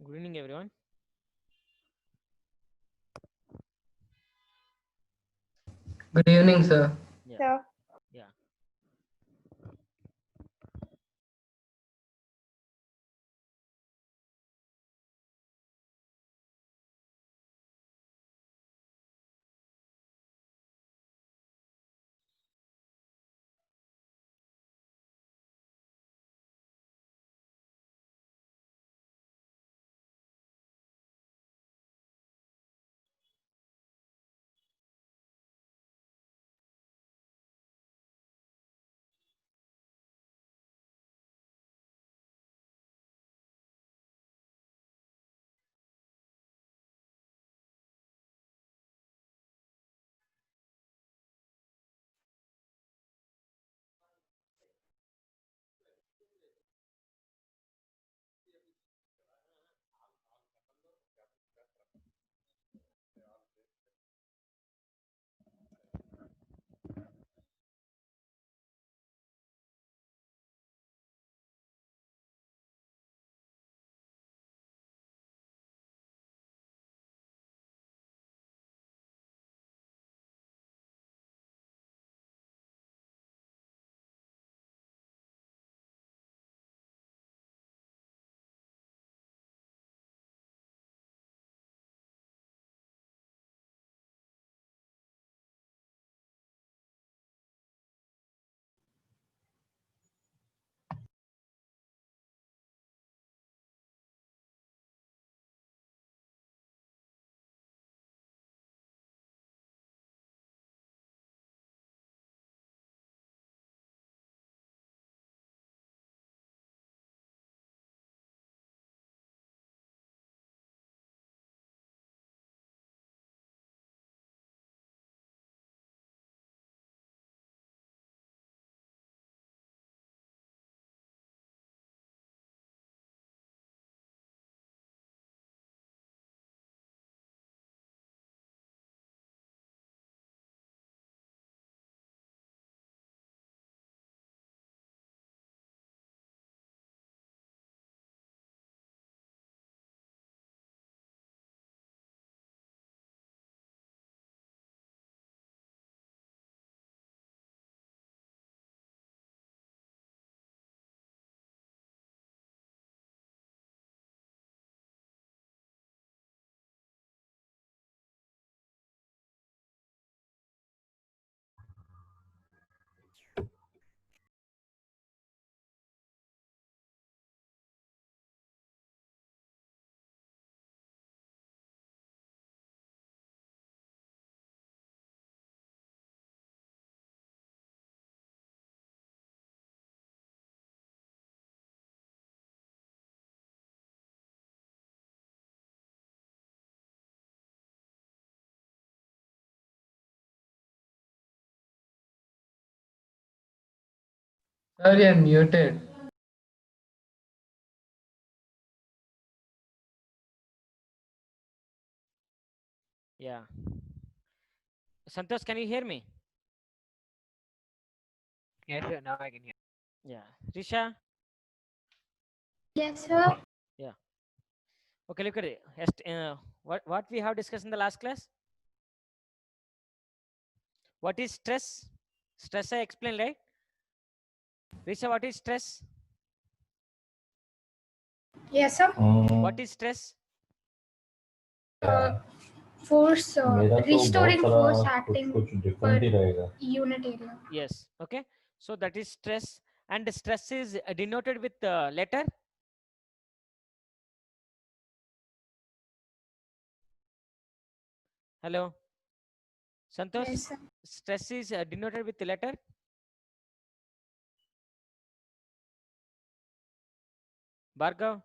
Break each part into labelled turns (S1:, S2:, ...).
S1: Good evening, everyone.
S2: Good evening, sir.
S1: Yeah,
S3: So,
S1: yeah.
S2: Sir, you're muted.
S1: Yeah. Santosh, can you hear me?
S4: Yes, sir. Now I can hear.
S1: Yeah. Risha?
S3: yes, sir.
S1: Yeah. Okay, look at it. What we have discussed in the last class? What is stress? Stress I explained, right? Risha, what is stress?
S3: Yes, sir.
S1: What is stress?
S3: Force, restoring force acting per unit area.
S1: Yes. Okay. So that is stress. And the stress is denoted with the letter. Hello. Santosh?
S3: Yes, sir.
S1: Stress is denoted with the letter. Bhargav?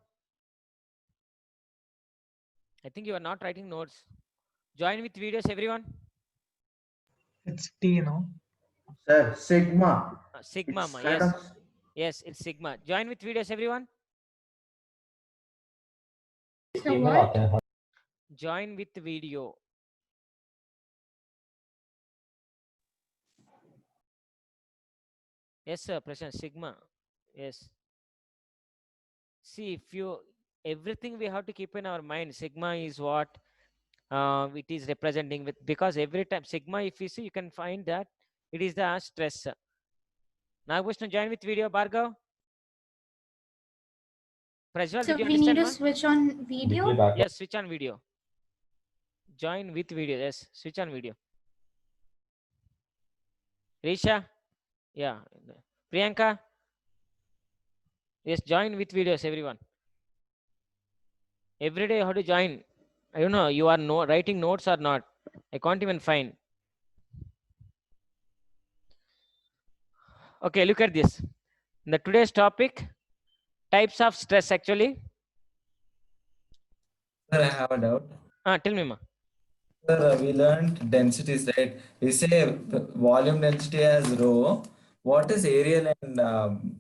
S1: I think you are not writing notes. Join with videos, everyone.
S4: It's T, no?
S5: Sir, sigma.
S1: Sigma,
S5: It's kind
S1: yes.
S5: of
S1: Yes, it's sigma. Join with videos, everyone.
S3: So what?
S1: Join with video. Yes, sir. Prashant, sigma. Yes. See, if you everything we have to keep in our mind. Sigma is what it is representing with, because every time sigma, if you see, you can find that it is the stress. Nagvishnu, join with video. Bhargav. Prajwal,
S3: So
S1: did you
S3: we need
S1: understand,
S3: to
S1: ma?
S3: switch on video.
S1: Yes, switch on video. Join with video. Yes, switch on video. Risha, yeah. Priyanka, yes, join with videos, everyone. Every day you have to join. I don't know, you are writing notes or not. I can't even find. Okay, look at this. The today's topic, types of stress actually.
S6: Sir, I have a doubt.
S1: Tell me, ma.
S6: Sir, we learned densities, right? We say volume density as rho. What is areal and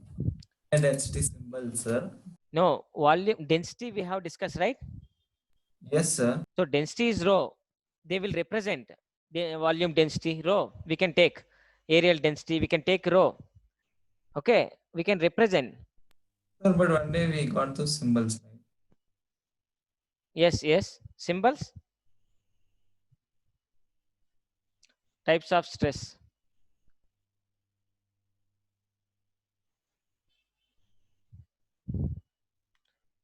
S6: density symbol, sir?
S1: No, volume density we have discussed, right?
S6: Yes, sir.
S1: So density is rho. They will represent the volume density rho. We can take areal density. We can take rho. Okay, we can represent.
S6: Sir, but one day we got those symbols, right?
S1: Yes, yes. Symbols. Types of stress.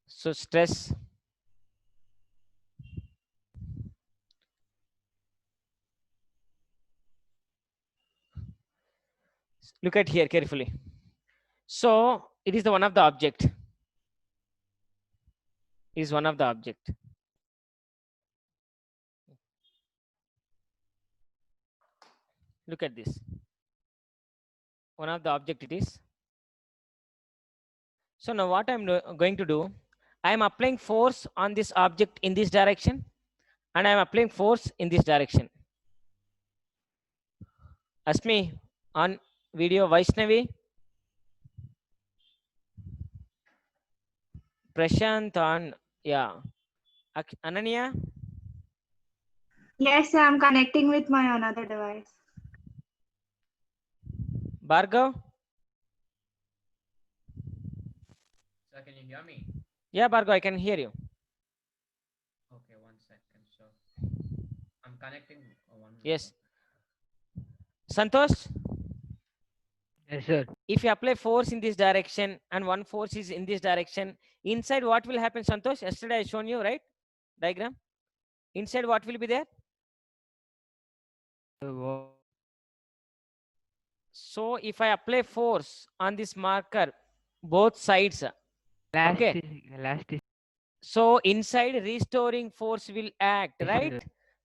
S1: So stress. Look at here carefully. So it is the one of the object. Is one of the object. Look at this. One of the object it is. So now what I'm going to do, I am applying force on this object in this direction, and I am applying force in this direction. Asmi, on video. Vaishnavi. Prashant on, yeah. Ananya.
S7: Yes, I'm connecting with my another device.
S1: Bhargav.
S2: Sir, can you hear me?
S1: Yeah, Bhargav, I can hear you.
S2: Okay, 1 second. So I'm connecting. One
S1: Yes. Santosh,
S4: Yes, sir.
S1: if you apply force in this direction and one force is in this direction, inside what will happen, Santosh? Yesterday I shown you, right? Diagram. Inside what will be there? So if I apply force on this marker, both sides.
S4: Elastic.
S1: So inside restoring force will act,
S4: Yes,
S1: right?
S4: sir.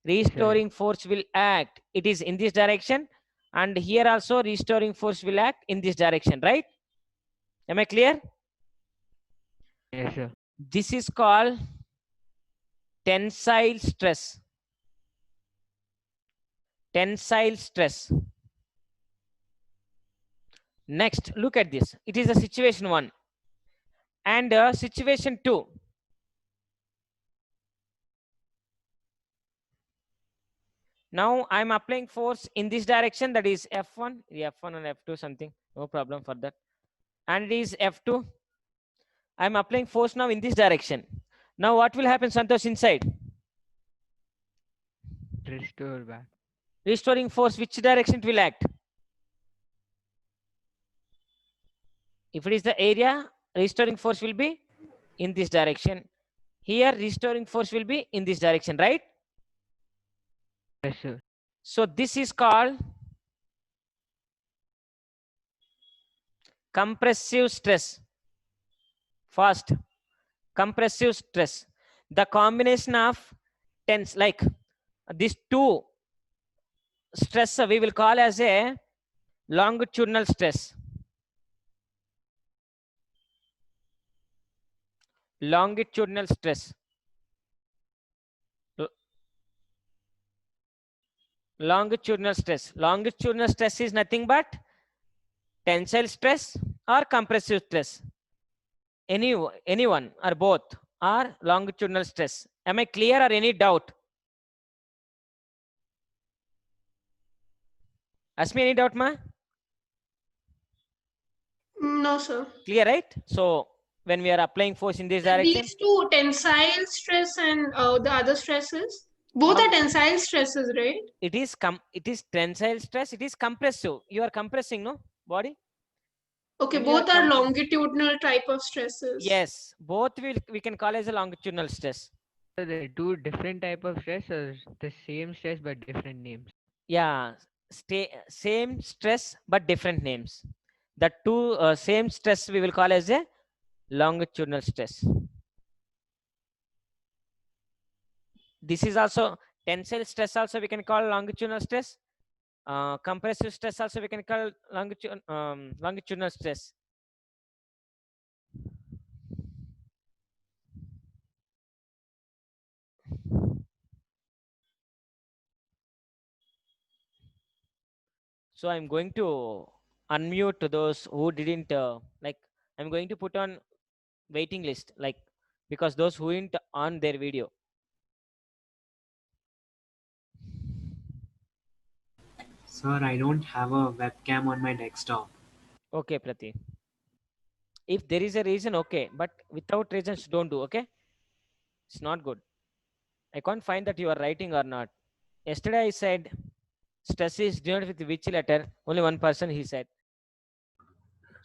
S1: Restoring force will act. It is in this direction, and here also restoring force will act in this direction, right? Am I clear?
S4: Yes, sir.
S1: This is called tensile stress. Tensile stress. Next, look at this. It is a situation 1 and situation 2. Now I'm applying force in this direction, that is F1, F1 and F2 something, no problem for that. And it is F2. I'm applying force now in this direction. Now what will happen, Santosh, inside?
S4: Restore back.
S1: Restoring force, which direction it will act? If it is the area, restoring force will be in this direction. Here, restoring force will be in this direction, right?
S4: Yes, sir.
S1: So this is called compressive stress. Fast. Compressive stress. The combination of tense, like these two stress, we will call as a longitudinal stress. Longitudinal stress. Longitudinal stress. Longitudinal stress is nothing but tensile stress or compressive stress. Anyone or both are longitudinal stress. Am I clear or any doubt? Ask me any doubt, ma?
S3: No, sir.
S1: Clear, right? So when we are applying force in this direction?
S8: These two, tensile stress and the other stresses, both are tensile stresses, right?
S1: It is tensile stress. It is compressive. You are compressing, no, body.
S8: Okay,
S1: When you
S8: both are
S1: compressing-
S8: longitudinal type of stresses.
S1: Yes, both we can call as a longitudinal stress.
S4: So there are two different type of stress or the same stress but different names?
S1: Yeah, same stress but different names. The two same stress we will call as a longitudinal stress. This is also tensile stress. Also we can call longitudinal stress. Compressive stress also we can call longitudinal stress. So I'm going to unmute those who didn't like. I'm going to put on waiting list, like, because those who didn't on their video.
S9: Sir, I don't have a webcam on my desktop.
S1: Okay, Prati. If there is a reason, okay, but without reasons, don't do. Okay, it's not good. I can't find that you are writing or not. Yesterday I said stress is denoted with which letter? Only one person he said.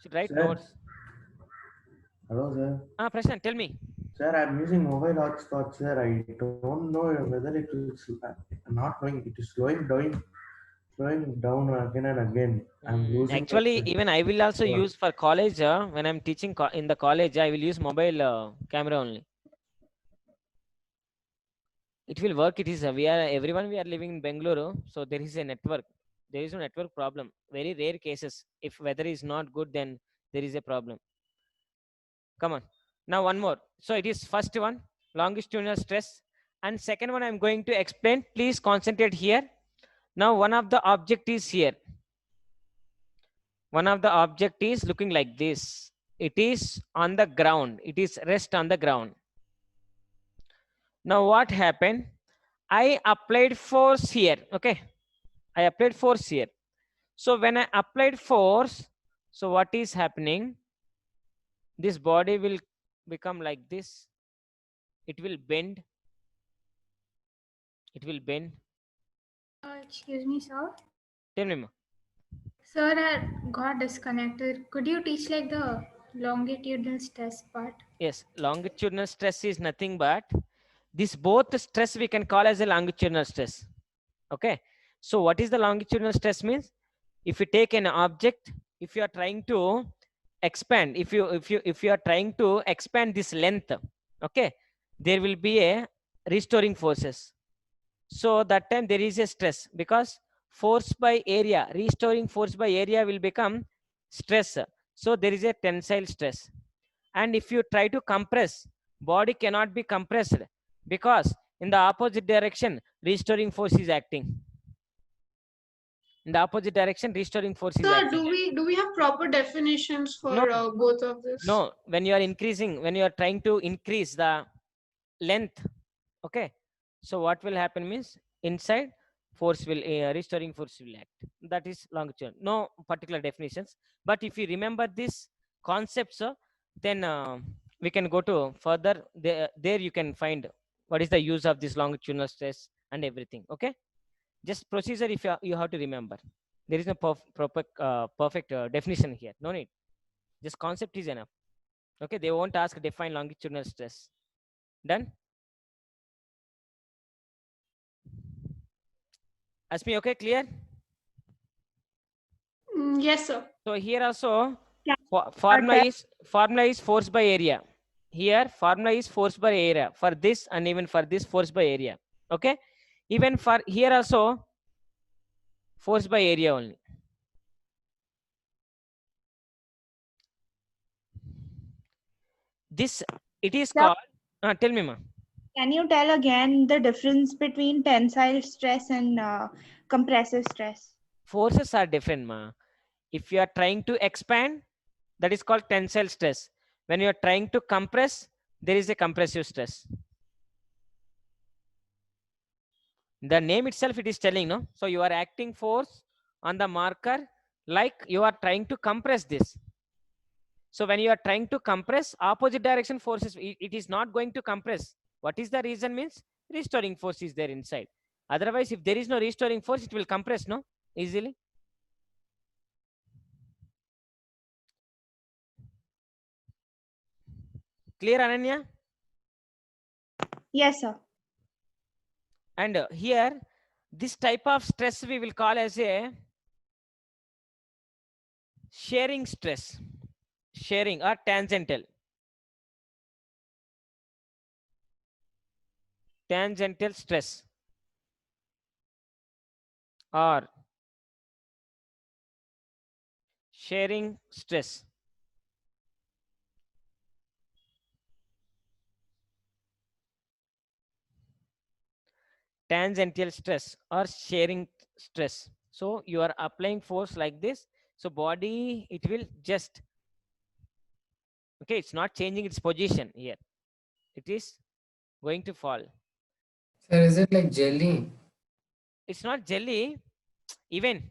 S1: Should write
S5: Sir.
S1: notes.
S5: Hello, sir.
S1: Prashant, tell me.
S5: Sir, I'm using mobile hotspot, sir. I don't know whether it is not knowing. It is slowing down again and again. I'm losing.
S1: Actually, even I will also use for college. When I'm teaching in the college, I will use mobile camera only. It will work. It is we are living in Bangalore, so there is a network. There is no network problem. Very rare cases. If weather is not good, then there is a problem. Come on. Now one more. So it is first one, longitudinal stress, and second one I'm going to explain. Please concentrate here. Now one of the object is here. One of the object is looking like this. It is on the ground. It is rest on the ground. Now what happened? I applied force here. Okay. I applied force here. So when I applied force, so what is happening? This body will become like this. It will bend. It will bend.
S3: Excuse me, sir.
S1: Tell me, ma.
S3: Sir, I got disconnected. Could you teach like the longitudinal stress part?
S1: Yes, longitudinal stress is nothing but this both stress we can call as a longitudinal stress. Okay. So what is the longitudinal stress means? If you take an object, if you are trying to expand, if you are trying to expand this length, okay, there will be a restoring forces. So that time there is a stress because force by area, restoring force by area will become stress. So there is a tensile stress. And if you try to compress, body cannot be compressed because in the opposite direction, restoring force is acting. In the opposite direction, restoring force is
S8: Sir,
S1: acting.
S8: do we have proper definitions for
S1: No.
S8: both of this?
S1: No, when you are increasing, when you are trying to increase the length, okay, so what will happen means inside force will restoring force will act. That is longitudinal. No particular definitions, but if you remember this concepts, then we can go to further. There you can find what is the use of this longitudinal stress and everything. Okay, just procedure if you have to remember. There is no perfect definition here. No need. Just concept is enough. Okay, they won't ask define longitudinal stress. Done? Asmi, okay, clear?
S8: Yes, sir.
S1: So here also
S7: Yeah.
S1: formula is force by area. Here formula is force by area for this, and even for this force by area. Okay, even for here also force by area only. This it is
S7: Sir?
S1: called. Tell me, ma.
S7: Can you tell again the difference between tensile stress and compressive stress?
S1: Forces are different, ma. If you are trying to expand, that is called tensile stress. When you are trying to compress, there is a compressive stress. The name itself, it is telling, no? So you are acting force on the marker like you are trying to compress this. So when you are trying to compress, opposite direction forces, it is not going to compress. What is the reason? Means restoring force is there inside. Otherwise, if there is no restoring force, it will compress, no, easily. Clear, Ananya?
S7: Yes, sir.
S1: And here, this type of stress we will call as a shearing stress, shearing or tangential. Tangential stress or shearing stress. Tangential stress or shearing stress. So you are applying force like this. So body, it will just, okay, it's not changing its position here. It is going to fall.
S10: Sir, is it like jelly?
S1: It's not jelly. Even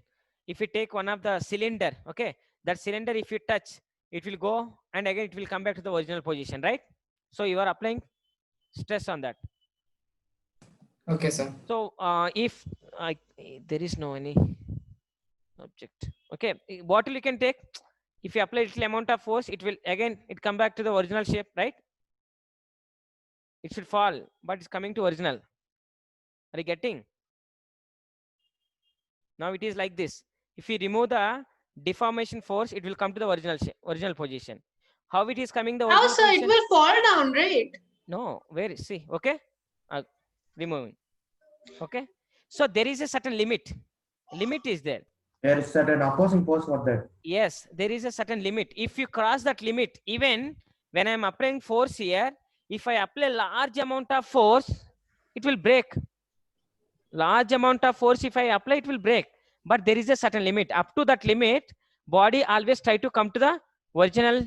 S1: if you take one of the cylinder, okay, that cylinder, if you touch, it will go and again it will come back to the original position, right? So you are applying stress on that.
S10: Okay, sir.
S1: So if there is no any object, okay, bottle you can take. If you apply little amount of force, it will again it come back to the original shape, right? It should fall, but it's coming to original. Are you getting? Now it is like this. If you remove the deformation force, it will come to the original position. How it is coming the original
S8: How, sir? It
S1: position?
S8: will fall down, right?
S1: No, where is, see, okay, removing, okay. So there is a certain limit. Limit is there.
S5: There is certain opposing force for that.
S1: Yes, there is a certain limit. If you cross that limit, even when I am applying force here, if I apply large amount of force, it will break. Large amount of force, if I apply, it will break. But there is a certain limit. Up to that limit, body always try to come to the original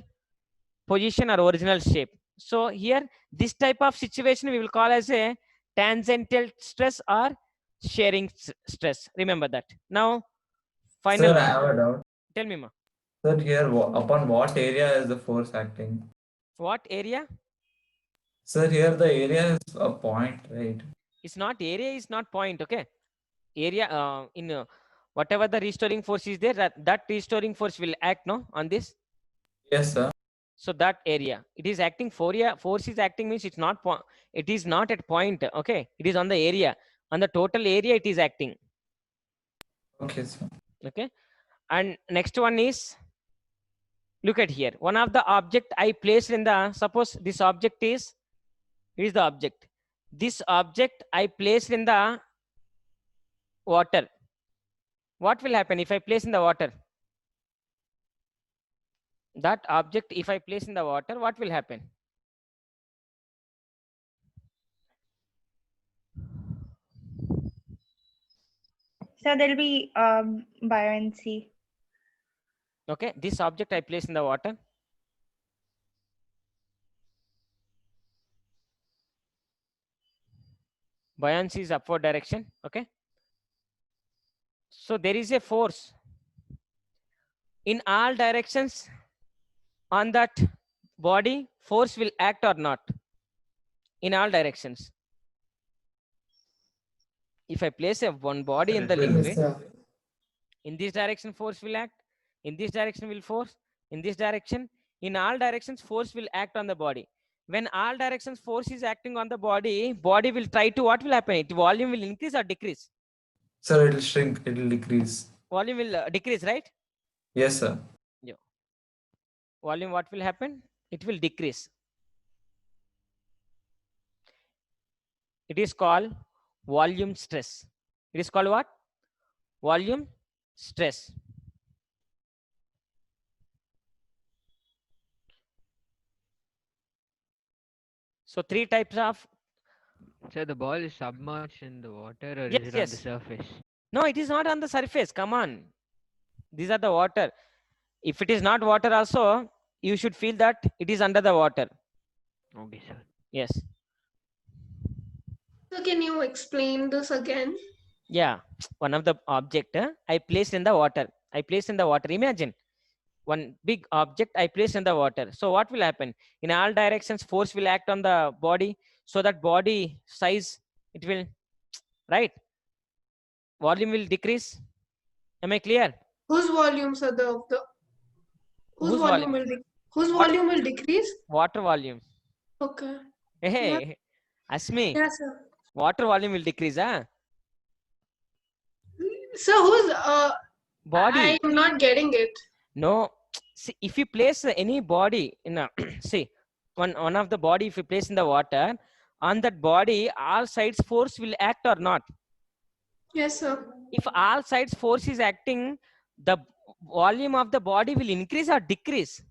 S1: position or original shape. So here, this type of situation we will call as a tangential stress or shearing stress. Remember that. Now, final
S6: Sir, I
S1: one.
S6: have a doubt.
S1: Tell me, ma.
S6: Sir, here, upon what area is the force acting?
S1: What area?
S6: Sir, here the area is a point, right?
S1: It's not area, is not point, okay? Area in whatever the restoring force is there, that restoring force will act, no, on this.
S6: Yes, sir.
S1: So that area, it is acting force is acting means it's not it is not at point, okay? It is on the area. On the total area, it is acting.
S6: Okay, sir.
S1: Okay. And next one is, look at here. One of the object I placed in the, suppose this object is the object. This object I placed in the water. What will happen if I place in the water? That object, if I place in the water, what will happen?
S7: So there'll be buoyancy.
S1: Okay, this object I place in the water. Buoyancy is upward direction, okay? So there is a force in all directions on that body. Force will act or not in all directions. If I place one body in the liquid, in this direction force will act, in this direction will force, in this direction, in all directions force will act on the body. When all directions force is acting on the body, body will try to, what will happen? Its volume will increase or decrease?
S6: Sir, it will shrink, it will decrease.
S1: Volume will decrease, right?
S6: Yes, sir.
S1: Yeah. Volume, what will happen? It will decrease. It is called volume stress. It is called what? Volume stress. So three types of.
S4: So the ball is submerged in the water, or
S1: Yes,
S4: is it on the surface?
S1: No, it is not on the surface. Come on. These are the water. If it is not water also, you should feel that it is under the water.
S4: Okay, sir.
S1: Yes.
S8: So can you explain this again?
S1: Yeah. One of the object I placed in the water. I placed in the water. Imagine one big object I place in the water. So what will happen? In all directions, force will act on the body. So that body size, it will, right? Volume will decrease. Am I clear?
S8: Whose volumes are the whose
S1: Whose
S8: volume
S1: volume?
S8: will whose
S1: What?
S8: volume will decrease?
S1: Water volume.
S8: Okay.
S1: Hey, Asmi,
S8: Yes, sir.
S1: water volume will decrease, huh?
S8: So who's
S1: Body.
S8: I'm not getting it.
S1: No, see, if you place any body in a, see, one of the body, if you place in the water, on that body, all sides force will act or not.
S8: Yes, sir.
S1: If all sides force is acting, the volume of the body will increase or decrease.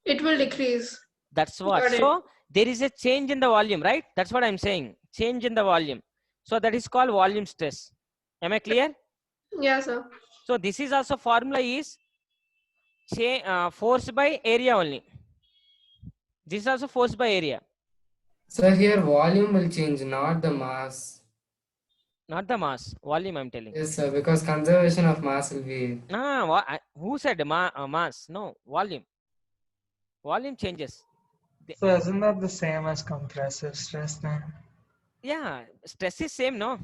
S8: It will decrease.
S1: That's what.
S8: Got it.
S1: So there is a change in the volume, right? That's what I'm saying. Change in the volume. So that is called volume stress. Am I clear?
S8: Yes, sir.
S1: So this is also formula is force by area only. This is also force by area.
S10: So here volume will change, not the mass.
S1: Not the mass, volume I'm telling.
S10: Yes, sir, because conservation of mass will be.
S1: Who said mass? No, volume. Volume changes.
S11: So isn't that the same as compressive stress then?
S1: Yeah, stress is same, no?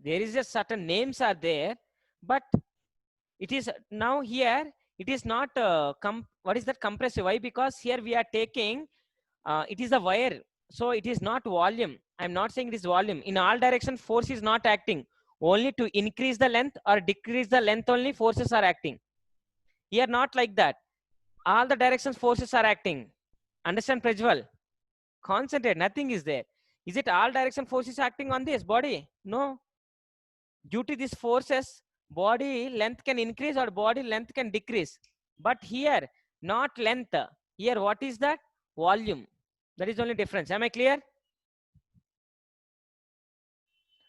S1: There is a certain names are there, but it is now here, it is not, what is that compressive? Why? Because here we are taking, it is a wire. So it is not volume. I'm not saying it is volume. In all direction, force is not acting. Only to increase the length or decrease the length only forces are acting. Here not like that. All the directions forces are acting. Understand, Prajwal? Concentrate, nothing is there. Is it all direction forces acting on this body? No. Due to these forces, body length can increase or body length can decrease. But here, not length. Here, what is that? Volume. That is only difference. Am I clear?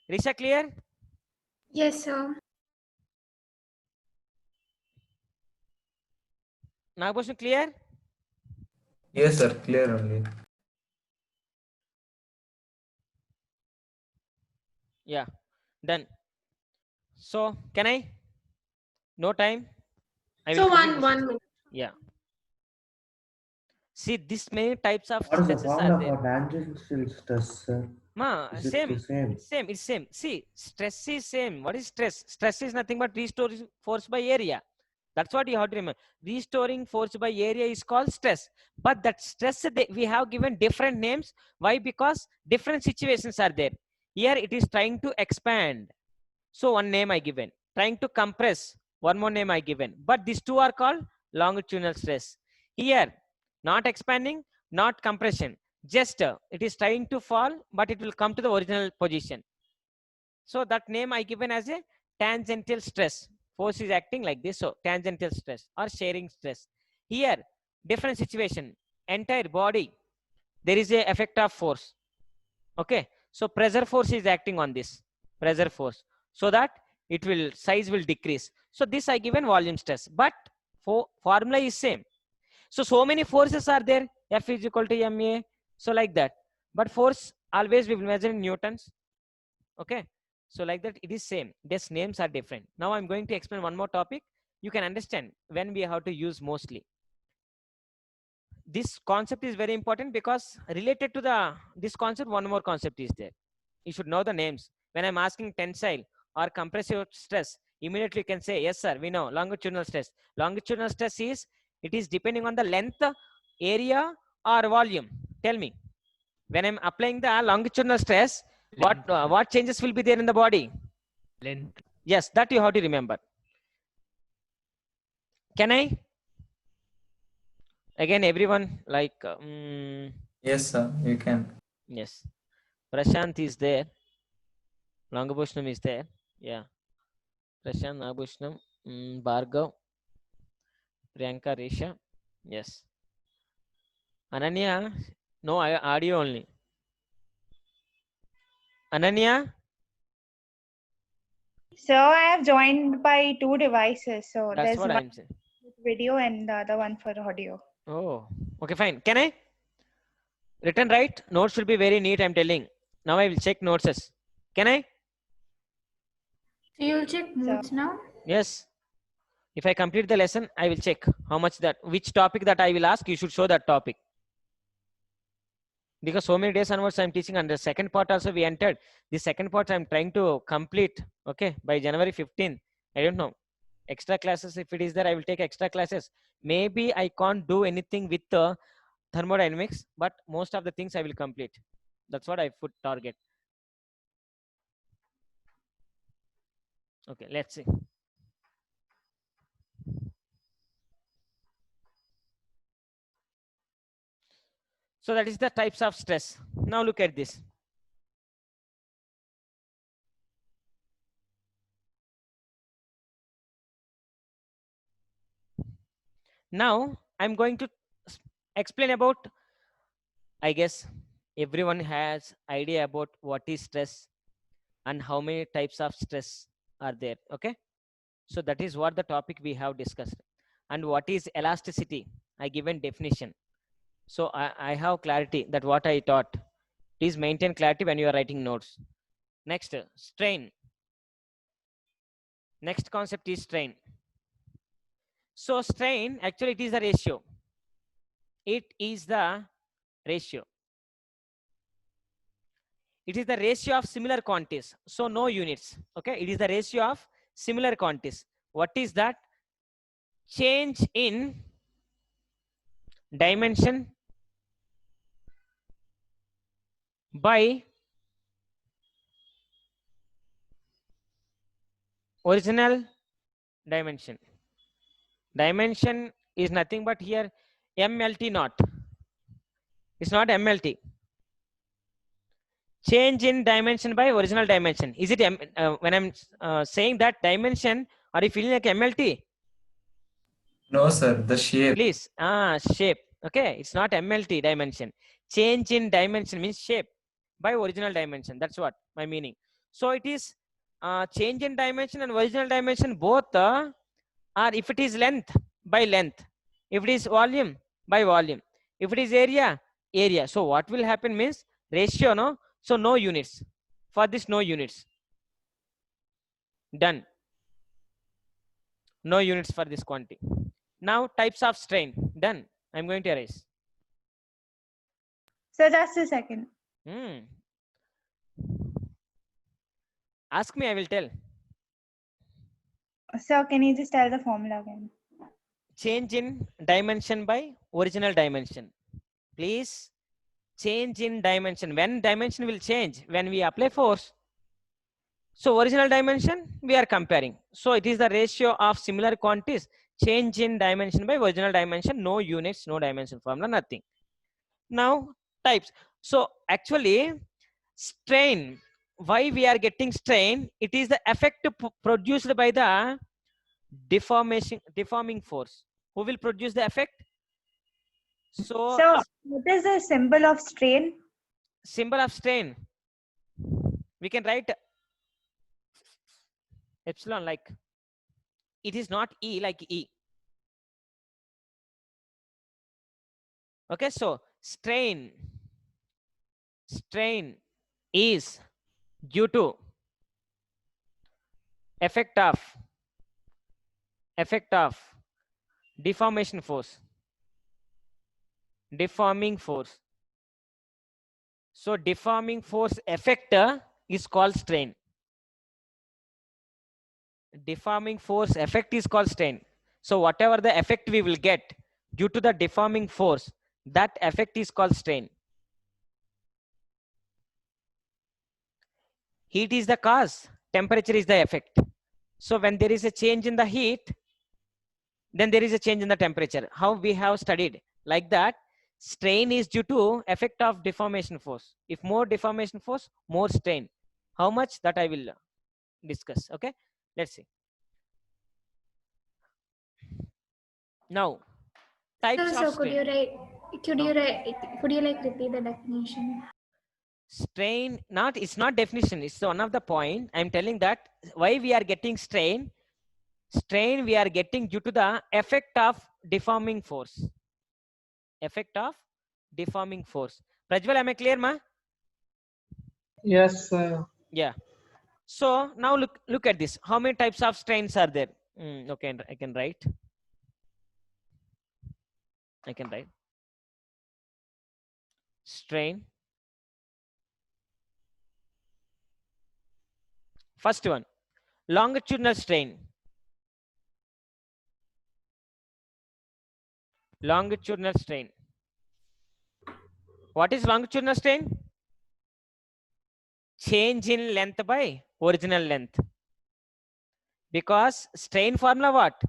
S1: Risha, clear?
S3: Yes, sir.
S1: Nagbhushan, clear?
S6: Yes, sir. Clear only.
S1: Yeah, done. So, can I? No time? I will
S8: So
S1: finish this.
S8: one minute.
S1: Yeah. See, this many types of
S5: What is the
S1: stresses are
S5: formula
S1: there.
S5: for tangential stress, sir?
S1: Ma,
S5: Is it
S1: same.
S5: the same?
S1: It's same. It's same. See, stress is same. What is stress? Stress is nothing but restoring force by area. That's what you have to remember. Restoring force by area is called stress. But that stress, we have given different names. Why? Because different situations are there. Here it is trying to expand. So one name I given. Trying to compress. One more name I given. But these two are called longitudinal stress. Here, not expanding, not compression. Just it is trying to fall, but it will come to the original position. So that name I given as a tangential stress. Force is acting like this. So tangential stress or sharing stress. Here, different situation. Entire body, there is a effect of force. Okay. So pressure force is acting on this. Pressure force. So that it will, size will decrease. So this I given volume stress. But formula is same. So many forces are there. F is equal to ma. So like that. But force always we will measure in newtons. Okay. So like that it is same. These names are different. Now I'm going to explain one more topic. You can understand when we have to use mostly. This concept is very important because related to this concept, one more concept is there. You should know the names. When I'm asking tensile or compressive stress, immediately you can say, yes, sir, we know longitudinal stress. Longitudinal stress is, it is depending on the length, area, or volume. Tell me, when I'm applying the longitudinal stress, what changes will be there in the body?
S4: Length.
S1: Yes, that you have to remember. Can I? Again, everyone like.
S6: Yes, sir, you can.
S1: Yes. Prashant is there. Langabhushnam is there. Yeah. Prashant, Nagabhushnam, Bhargav, Priyanka, Risha. Yes. Ananya, no audio only. Ananya?
S7: So I have joined by two devices. So
S1: That's
S7: there's
S1: what
S7: one
S1: I'm saying.
S7: with video and the other one for audio.
S1: Oh, okay, fine. Can I? Written right? Notes will be very neat, I'm telling. Now I will check notes. Can I?
S3: So you'll check notes now?
S1: Yes. If I complete the lesson, I will check how much that, which topic that I will ask, you should show that topic. Because so many days onwards I'm teaching, and the second part also we entered. The second part I'm trying to complete, okay, by January 15. I don't know. Extra classes, if it is there, I will take extra classes. Maybe I can't do anything with the thermodynamics, but most of the things I will complete. That's what I put target. Okay, let's see. So that is the types of stress. Now look at this. Now I'm going to explain about, I guess everyone has idea about what is stress and how many types of stress are there. Okay. So that is what the topic we have discussed. And what is elasticity? I given definition. So I have clarity that what I taught. Please maintain clarity when you are writing notes. Next, strain. Next concept is strain. So strain, actually it is the ratio. It is the ratio. It is the ratio of similar quantities. So no units. Okay. It is the ratio of similar quantities. What is that? Change in dimension by original dimension. Dimension is nothing but here MLT not. It's not MLT. Change in dimension by original dimension. Is it when I'm saying that dimension, are you feeling like MLT?
S6: No, sir. The shape.
S1: Please, shape. Okay, it's not MLT dimension. Change in dimension means shape by original dimension. That's what my meaning. So it is change in dimension and original dimension both are, if it is length by length, if it is volume by volume, if it is area, area. So what will happen means ratio, no? So no units. For this, no units. Done. No units for this quantity. Now types of strain. Done. I'm going to erase.
S7: So just a second.
S1: Ask me, I will tell.
S7: So can you just tell the formula again?
S1: Change in dimension by original dimension. Please, change in dimension. When dimension will change? When we apply force. So original dimension, we are comparing. So it is the ratio of similar quantities. Change in dimension by original dimension. No units, no dimension formula, nothing. Now types. So actually strain, why we are getting strain? It is the effect produced by the deforming force. Who will produce the effect? So
S7: what is the symbol of strain?
S1: Symbol of strain, we can write epsilon, like it is not E like E. Okay, so strain is due to effect of deformation force, deforming force. So deforming force effect is called strain. Deforming force effect is called strain. So whatever the effect we will get due to the deforming force, that effect is called strain. Heat is the cause, temperature is the effect. So when there is a change in the heat, then there is a change in the temperature. How we have studied like that, strain is due to effect of deformation force. If more deformation force, more strain. How much, that I will discuss. Okay, let's see. Now types of
S3: So
S1: strain.
S3: could you like repeat the definition?
S1: Strain, it's not definition, it's one of the point. I'm telling that why we are getting strain we are getting due to the effect of deforming force. Effect of deforming force. Prajwal, am I clear, ma?
S11: Yes, sir.
S1: Yeah. So now look at this. How many types of strains are there? Okay, I can write. I can write strain. First one, longitudinal strain. Longitudinal strain. What is longitudinal strain? Change in length by original length. Because strain formula what?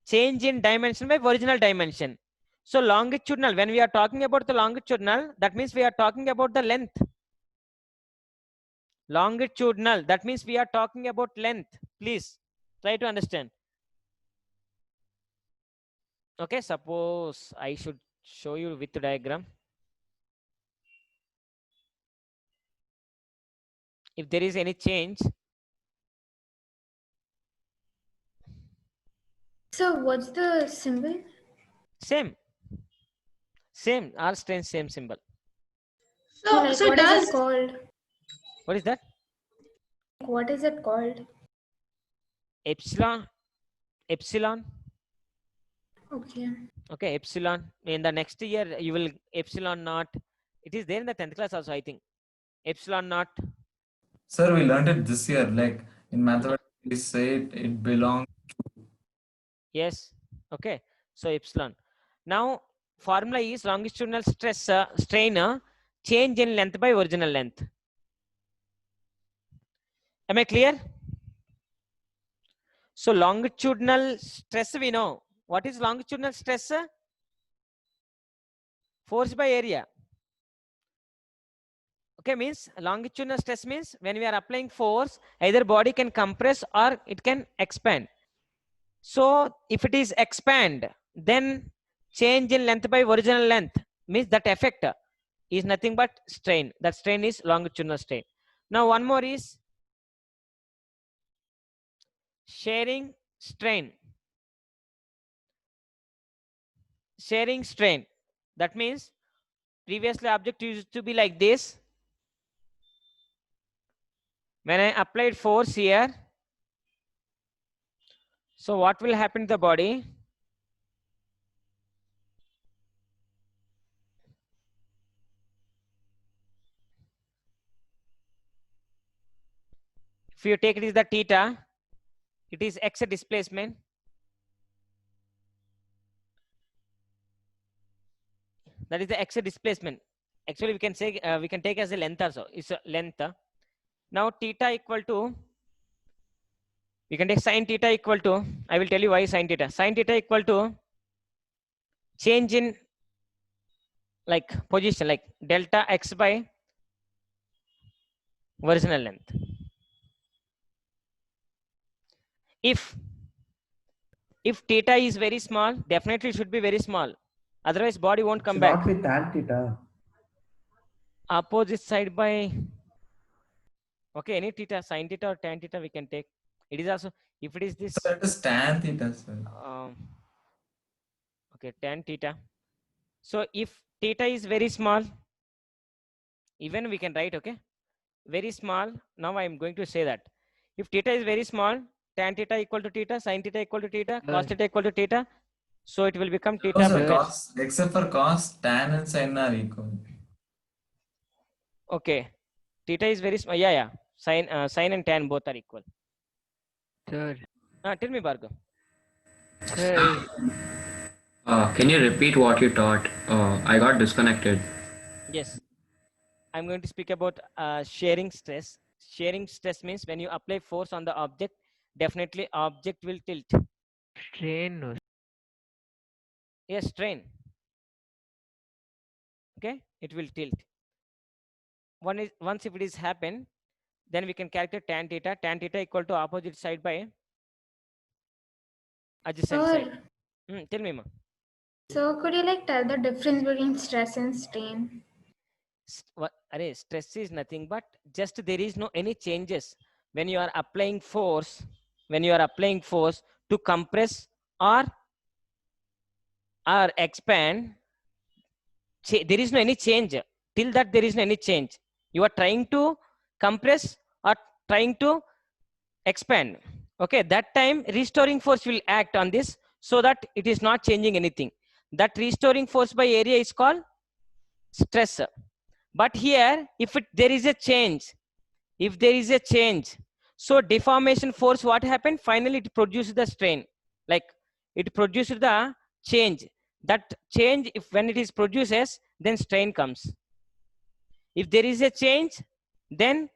S1: Change in dimension by original dimension. So longitudinal, when we are talking about the longitudinal, that means we are talking about the length. Longitudinal, that means we are talking about length. Please try to understand. Okay, suppose I should show you with the diagram. If there is any change.
S3: So what's the symbol?
S1: Same. R strain, same symbol.
S3: So like,
S8: so
S3: what is
S8: does
S3: it called?
S1: What is that?
S3: What is it called?
S1: Epsilon.
S3: Okay.
S1: Okay, epsilon. In the next year, you will epsilon naught. It is there in the 10th class also, I think. Epsilon naught.
S6: Sir, we learned it this year. Like in mathematics, we say it belongs.
S1: Yes. Okay. So epsilon. Now formula is longitudinal stress strain change in length by original length. Am I clear? So longitudinal stress we know. What is longitudinal stress? Force by area. Okay, means longitudinal stress means when we are applying force, either body can compress or it can expand. So if it is expand, then change in length by original length means that effect is nothing but strain. That strain is longitudinal strain. Now one more is shearing strain. Shearing strain. That means previously object used to be like this. When I applied force here, so what will happen to the body? If you take it is the theta, it is x displacement. That is the x displacement. Actually, we can say we can take as a length also. It's a length. Now theta equal to, we can take sine theta equal to, I will tell you why sine theta. Sine theta equal to change in like position, like delta x by original length. If theta is very small, definitely it should be very small. Otherwise, body won't come back.
S5: Not with tan theta.
S1: Opposite side by, okay, any theta, sine theta or tan theta we can take. It is also, if it is this.
S6: Sir, it is tan theta, sir.
S1: Okay, tan theta. So if theta is very small, even we can write, okay, very small. Now I am going to say that if theta is very small, tan theta equal to theta, sine theta equal to theta, cos theta equal to theta. So it will become theta.
S6: No, sir, cos, except for cos, tan and sine are equal.
S1: Okay, theta is very small. Yeah. Sine and tan both are equal.
S4: Sir.
S1: Tell me, Bhargav.
S4: Sir.
S12: Can you repeat what you taught? I got disconnected.
S1: Yes. I'm going to speak about shearing stress. Shearing stress means when you apply force on the object, definitely object will tilt.
S4: Strain.
S1: Yes, strain. Okay, it will tilt. Once if it is happen, then we can calculate tan theta. Tan theta equal to opposite side by adjacent side. Tell me, ma.
S3: So could you like tell the difference between stress and strain?
S1: Stress is nothing but just there is no any changes when you are applying force. When you are applying force to compress or expand, there is no any change. Till that there is no any change. You are trying to compress or trying to expand. Okay, that time restoring force will act on this so that it is not changing anything. That restoring force by area is called stress. But here, if there is a change, so deformation force, what happened? Finally, it produces the strain. Like it produces the change. That change, if when it is produces, then strain comes. If there is a change, then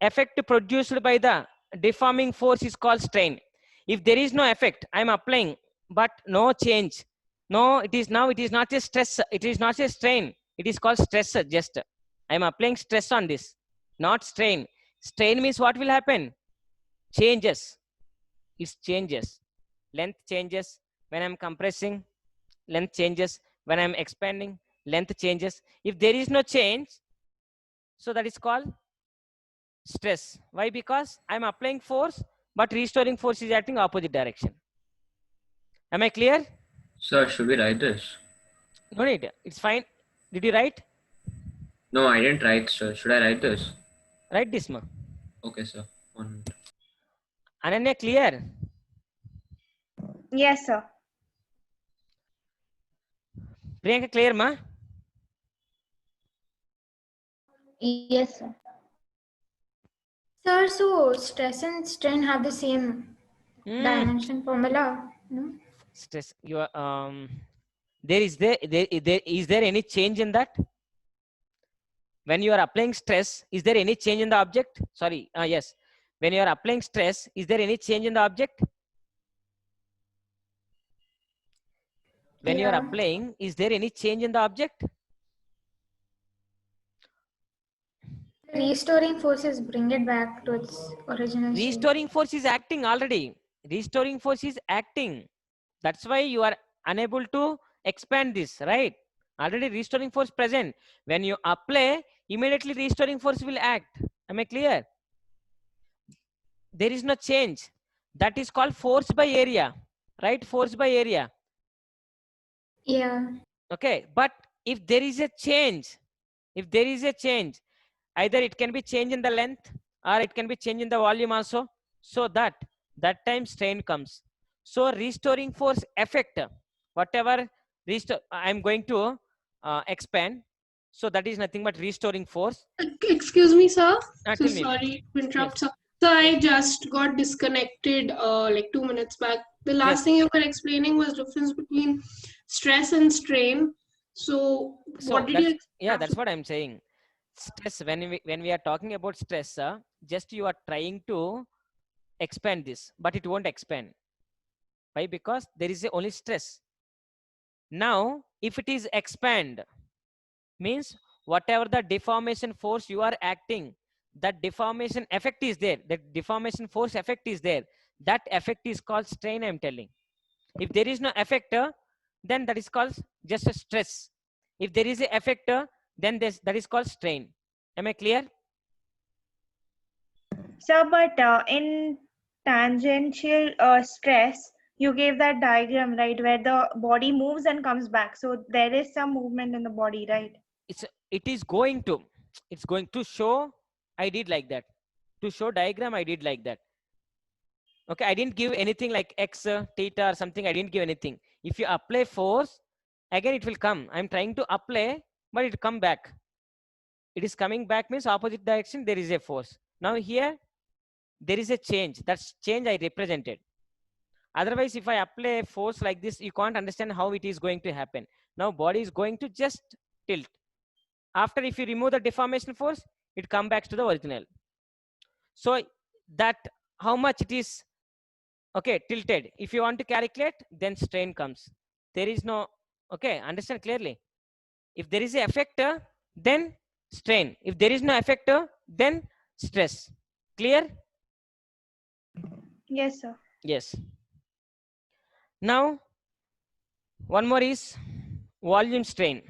S1: effect produced by the deforming force is called strain. If there is no effect, I am applying, but no change. No, it is now, it is not a stress, it is not a strain. It is called stress just. I am applying stress on this, not strain. Strain means what will happen? Changes. It changes. Length changes. When I'm compressing, length changes. When I'm expanding, length changes. If there is no change, so that is called stress. Why? Because I'm applying force, but restoring force is acting opposite direction. Am I clear?
S12: Sir, should we write this?
S1: No need. It's fine. Did you write?
S12: No, I didn't write, sir. Should I write this?
S1: Write this, ma.
S12: Okay, sir. One.
S1: Ananya, clear?
S7: Yes, sir.
S1: Priyanka, clear, ma?
S3: Yes, sir. Sir, so stress and strain have the same dimension formula, no?
S1: Stress. You are there is there any change in that? When you are applying stress, is there any change in the object? Sorry, yes. When you are applying stress, is there any change in the object? When you are applying, is there any change in the object?
S3: Restoring forces bring it back to its original state.
S1: Restoring force is acting already. Restoring force is acting. That's why you are unable to expand this, right? Already restoring force present. When you apply, immediately restoring force will act. Am I clear? There is no change. That is called force by area, right? Force by area.
S3: Yeah.
S1: Okay, but if there is a change, either it can be change in the length or it can be change in the volume also, so that time strain comes. So restoring force effect, whatever I'm going to expand, so that is nothing but restoring force.
S8: Excuse me, sir. So
S1: Tell me.
S8: sorry to interrupt,
S1: Yes.
S8: sir. So I just got disconnected like 2 minutes back. The last thing you were explaining was difference between stress and strain. So what did you?
S1: Yeah, that's what I'm saying. Stress, when we are talking about stress, just you are trying to expand this, but it won't expand. Why? Because there is only stress. Now, if it is expand, means whatever the deformation force you are acting, that deformation effect is there, that deformation force effect is there, that effect is called strain, I'm telling. If there is no effector, then that is called just a stress. If there is a effector, then that is called strain. Am I clear?
S7: Sir, but in tangential stress, you gave that diagram, right, where the body moves and comes back. So there is some movement in the body, right?
S1: It's going to show. I did like that. To show diagram, I did like that. Okay, I didn't give anything like x, theta or something. I didn't give anything. If you apply force, again it will come. I'm trying to apply, but it come back. It is coming back means opposite direction, there is a force. Now here, there is a change. That's change I represented. Otherwise, if I apply force like this, you can't understand how it is going to happen. Now body is going to just tilt. After, if you remove the deformation force, it comes back to the original. So that how much it is, okay, tilted. If you want to calculate, then strain comes. There is no, okay, understand clearly. If there is a effector, then strain. If there is no effector, then stress. Clear?
S7: Yes, sir.
S1: Yes. Now, one more is volume strain.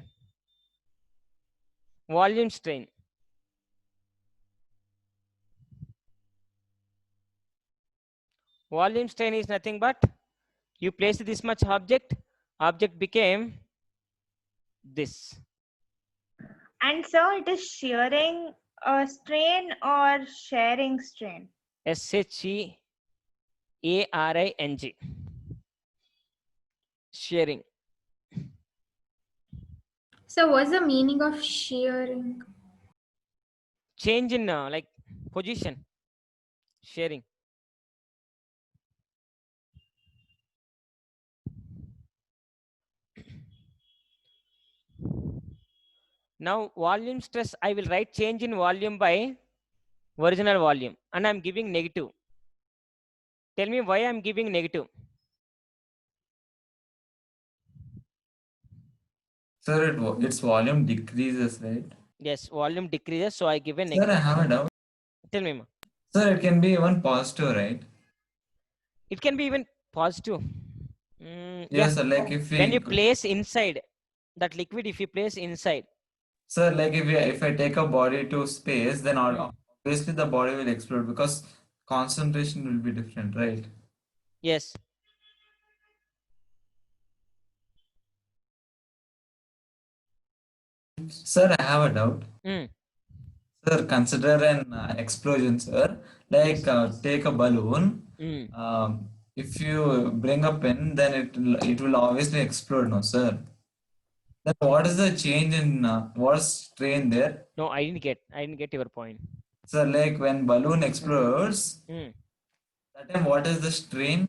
S1: Volume strain. Volume strain is nothing but you place this much object became this.
S7: And sir, it is shearing strain or sharing strain?
S1: SHE A-R-I-N-G. Shearing.
S3: So what's the meaning of shearing?
S1: Change in like position. Shearing. Now volume stress, I will write change in volume by original volume, and I'm giving negative. Tell me why I'm giving negative.
S6: Sir, its volume decreases, right?
S1: Yes, volume decreases, so I give a
S6: Sir,
S1: negative.
S6: I have a doubt.
S1: Tell me, ma.
S6: Sir, it can be even positive, right?
S1: It can be even positive.
S6: Yes,
S1: Yeah.
S6: sir. Like if
S1: When
S6: we,
S1: you place inside that liquid, if you place inside.
S6: sir, like if I take a body to space, then obviously the body will explode because concentration will be different, right?
S1: Yes.
S6: Sir, I have a doubt.
S1: Mm.
S6: Sir, consider an explosion, sir. Like
S1: Yes.
S6: take a balloon.
S1: Mm.
S6: If you bring a pin, then it will obviously explode, no, sir. Then what is the change in what's strain there?
S1: No, I didn't get your point.
S6: So like when balloon explodes,
S1: Mm.
S6: that time what is the strain?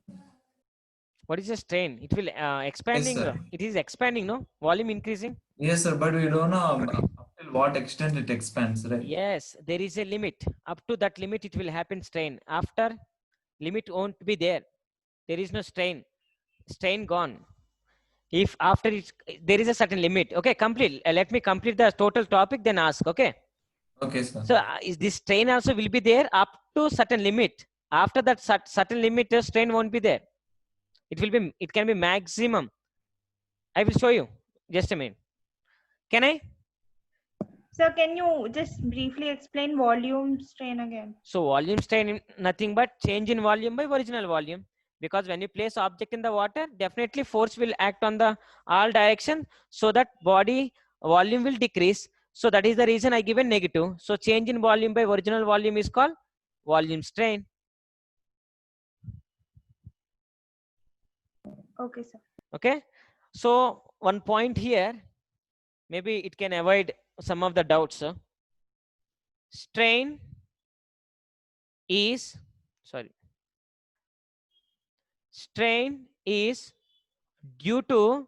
S1: What is the strain? It will expanding.
S6: sir.
S1: It is expanding, no? Volume increasing.
S6: Yes, sir, but we don't know up till what extent it expands, right?
S1: Yes, there is a limit. Up to that limit, it will happen strain. After limit won't be there. There is no strain. Strain gone. If after it, there is a certain limit. Okay, complete. Let me complete the total topic, then ask. Okay.
S6: Okay, sir.
S1: So is this strain also will be there up to certain limit. After that certain limit, the strain won't be there. It will be. It can be maximum. I will show you. Just a minute. Can I?
S7: So can you just briefly explain volume strain again?
S1: So volume strain nothing but change in volume by original volume. Because when you place object in the water, definitely force will act on the all direction, so that body volume will decrease. So that is the reason I given negative. So change in volume by original volume is called volume strain.
S7: Okay, sir.
S1: Okay. So one point here, maybe it can avoid some of the doubts. Strain is, strain is due to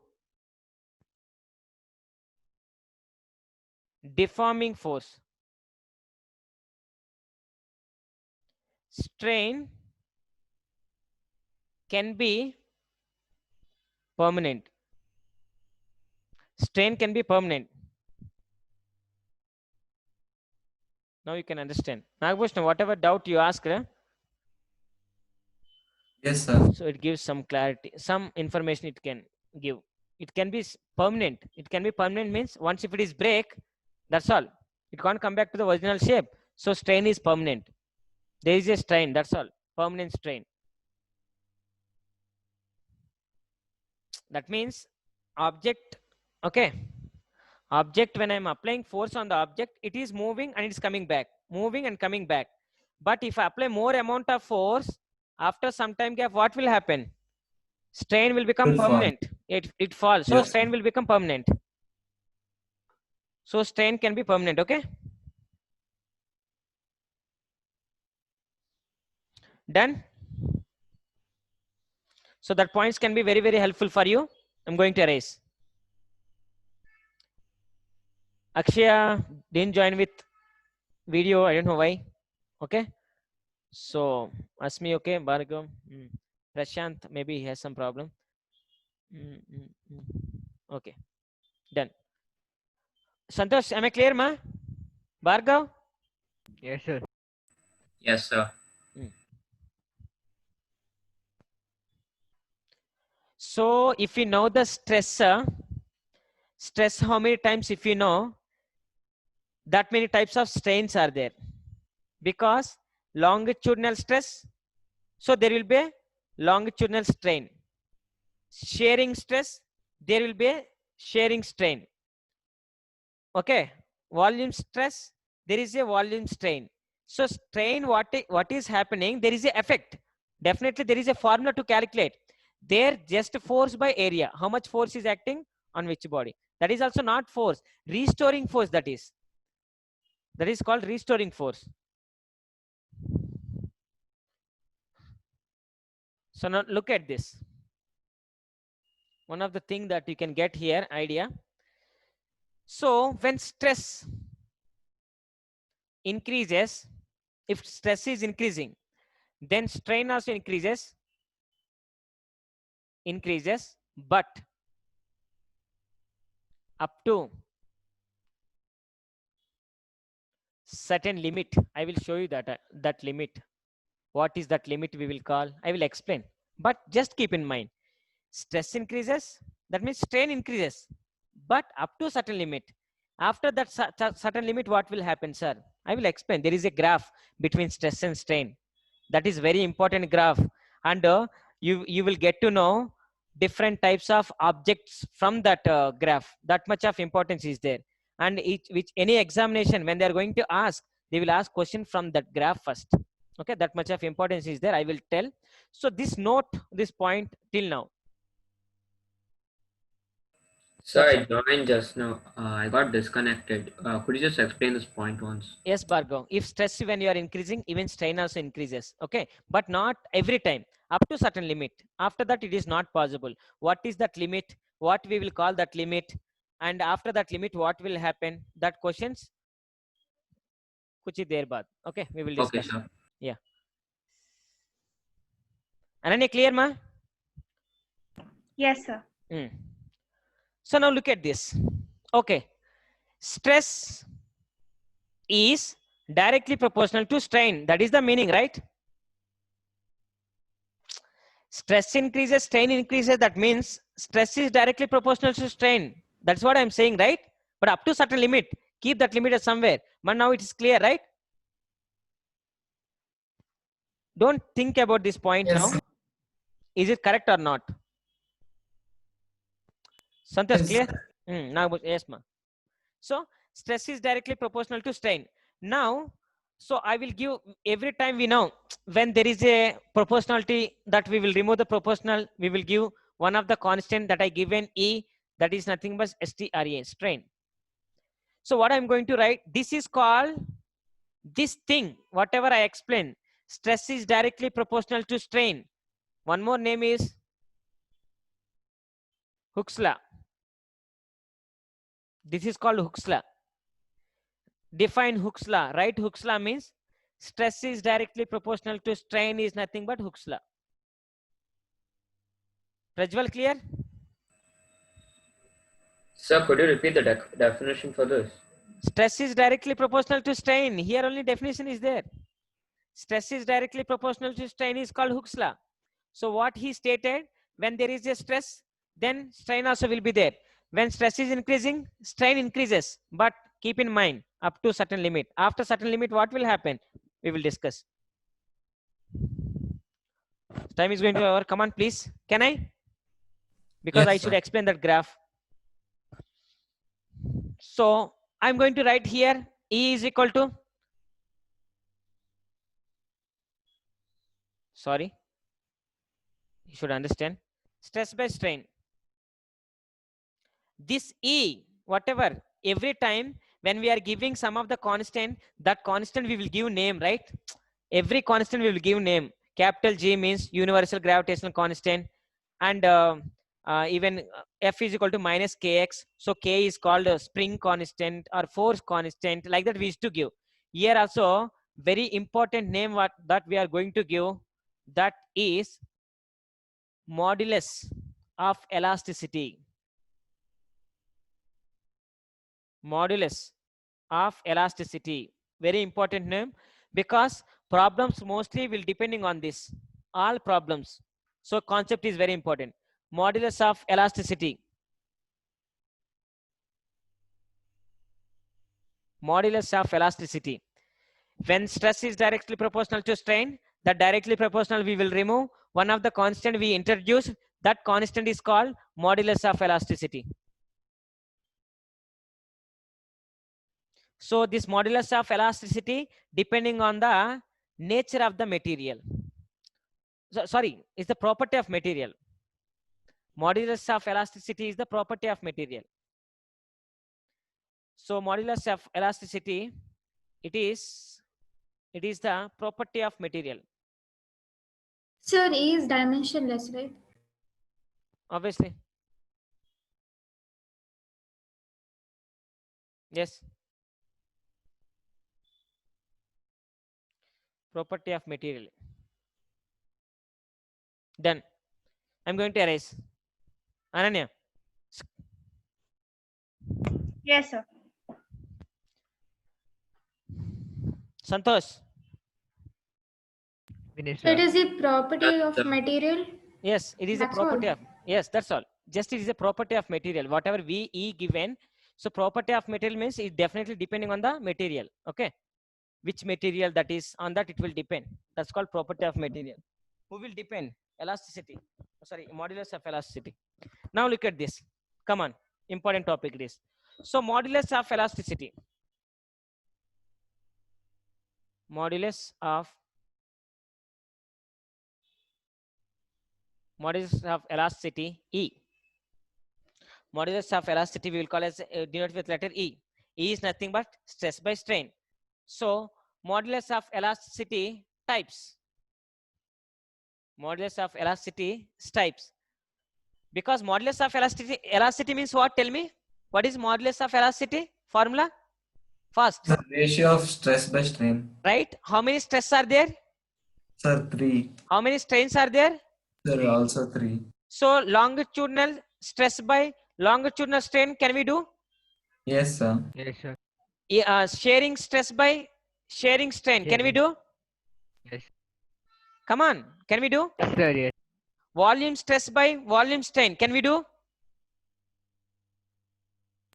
S1: deforming force. Strain can be permanent. Strain can be permanent. Now you can understand. Nagbhushan, whatever doubt you ask,
S6: yes, sir.
S1: So it gives some clarity, some information it can give. It can be permanent. It can be permanent means once if it is break, that's all. It can't come back to the original shape. So strain is permanent. There is a strain, that's all. Permanent strain. That means object, okay. Object, when I'm applying force on the object, it is moving and it's coming back, moving and coming back. But if I apply more amount of force, after some time gap, what will happen? Strain will become permanent. It falls. So
S6: Yes.
S1: strain will become permanent. So strain can be permanent, okay? Done? So that points can be very, very helpful for you. I'm going to erase. Akshaya didn't join with video. I don't know why. Okay. So Asmi, okay. Bhargav. Prashant, maybe he has some problem. Okay. Done. Santosh, am I clear, ma? Bhargav?
S4: Yes, sir.
S12: Yes, sir.
S1: So if you know the stress how many times, if you know, that many types of strains are there. Because longitudinal stress, so there will be a longitudinal strain. Shearing stress, there will be a shearing strain. Okay. Volume stress, there is a volume strain. So strain, what is happening, there is a effect. Definitely there is a formula to calculate. There just force by area. How much force is acting on which body? That is also not force. Restoring force, that is. That is called restoring force. So now look at this. One of the things that you can get here, idea. So when stress increases, if stress is increasing, then strain also increases, but up to certain limit. I will show you that that limit. What is that limit we will call? I will explain. But just keep in mind, stress increases, that means strain increases, but up to certain limit. After that certain limit, what will happen, sir? I will explain. There is a graph between stress and strain. That is very important graph. And you will get to know different types of objects from that graph. That much of importance is there. And which any examination, when they are going to ask, they will ask question from that graph first. Okay, that much of importance is there. I will tell. So this note, this point till now.
S12: Sir, I joined just now. I got disconnected. Could you just explain this point once?
S1: Yes, Bhargav. If stress when you are increasing, even strain also increases. Okay, but not every time. Up to certain limit. After that, it is not possible. What is that limit? What we will call that limit? And after that limit, what will happen? That questions. Kuch hi der baad. Okay, we will discuss.
S12: Okay, sir.
S1: Yeah. Ananya, clear, ma?
S7: Yes, sir.
S1: So now look at this. Okay, stress is directly proportional to strain. That is the meaning, right? Stress increases, strain increases. That means stress is directly proportional to strain. That's what I'm saying, right? But up to certain limit, keep that limit somewhere. But now it is clear, right? Don't think about this point now. Is it correct or not? Santosh, clear? Now, yes, ma. So stress is directly proportional to strain. Now, so I will give every time we know when there is a proportionality that we will remove the proportional, we will give one of the constant that I given E, that is nothing but STRA, strain. So what I'm going to write, this is called this thing, whatever I explain, stress is directly proportional to strain. One more name is Hooke's law. This is called Hooke's law. Define Hooke's law. Right? Hooke's law means stress is directly proportional to strain is nothing but Hooke's law. Prajwal, clear?
S12: Sir, could you repeat the definition for this?
S1: Stress is directly proportional to strain. Here only definition is there. Stress is directly proportional to strain is called Hooke's law. So what he stated, when there is a stress, then strain also will be there. When stress is increasing, strain increases. But keep in mind, up to certain limit. After certain limit, what will happen? We will discuss. Time is going to be over. Come on, please. Can I? Because yes, I should explain that graph. So I'm going to write here E is equal to, sorry, you should understand, stress by strain. This E, whatever, every time when we are giving some of the constant, that constant we will give name, right? Every constant we will give name. Capital G means universal gravitational constant, and even F is equal to minus kx. So K is called a spring constant or force constant. Like that we used to give. Here also very important name what that we are going to give, that is modulus of elasticity. Modulus of elasticity. Very important name, because problems mostly will depending on this. All problems. So concept is very important. Modulus of elasticity. Modulus of elasticity. When stress is directly proportional to strain, that directly proportional we will remove. One of the constant we introduce, that constant is called modulus of elasticity. So this modulus of elasticity depending on the nature of the material. sorry, is the property of material. Modulus of elasticity is the property of material. So modulus of elasticity, it is the property of material.
S3: Sir, E is dimensionless, right?
S1: Obviously. Yes. Property of material. Done. I'm going to erase. Ananya.
S7: Yes, sir.
S1: Santosh.
S3: So it is the property of material.
S1: Yes, it is a
S3: That's
S1: property
S3: all.
S1: of, yes, that's all. Just it is a property of material. Whatever V, E given. So property of material means it definitely depending on the material. Okay. Which material that is, on that it will depend. That's called property of material. Who will depend? Elasticity. Sorry, modulus of elasticity. Now look at this. Come on. Important topic it is. So modulus of elasticity. Modulus of elasticity E. Modulus of elasticity we will call as denote with letter E. E is nothing but stress by strain. So modulus of elasticity types. Modulus of elasticity types. Because modulus of elasticity means what? Tell me. What is modulus of elasticity? Formula? Fast.
S6: The ratio of stress by strain.
S1: Right? How many stress are there?
S6: Sir, 3.
S1: How many strains are there?
S6: Sir, also 3.
S1: So longitudinal stress by longitudinal strain can we do?
S6: Yes, sir.
S4: Yes, sir.
S1: Sharing stress by sharing strain can we do?
S4: Yes.
S1: Come on, can we do?
S4: Yes, sir. Yes.
S1: Volume stress by volume strain can we do?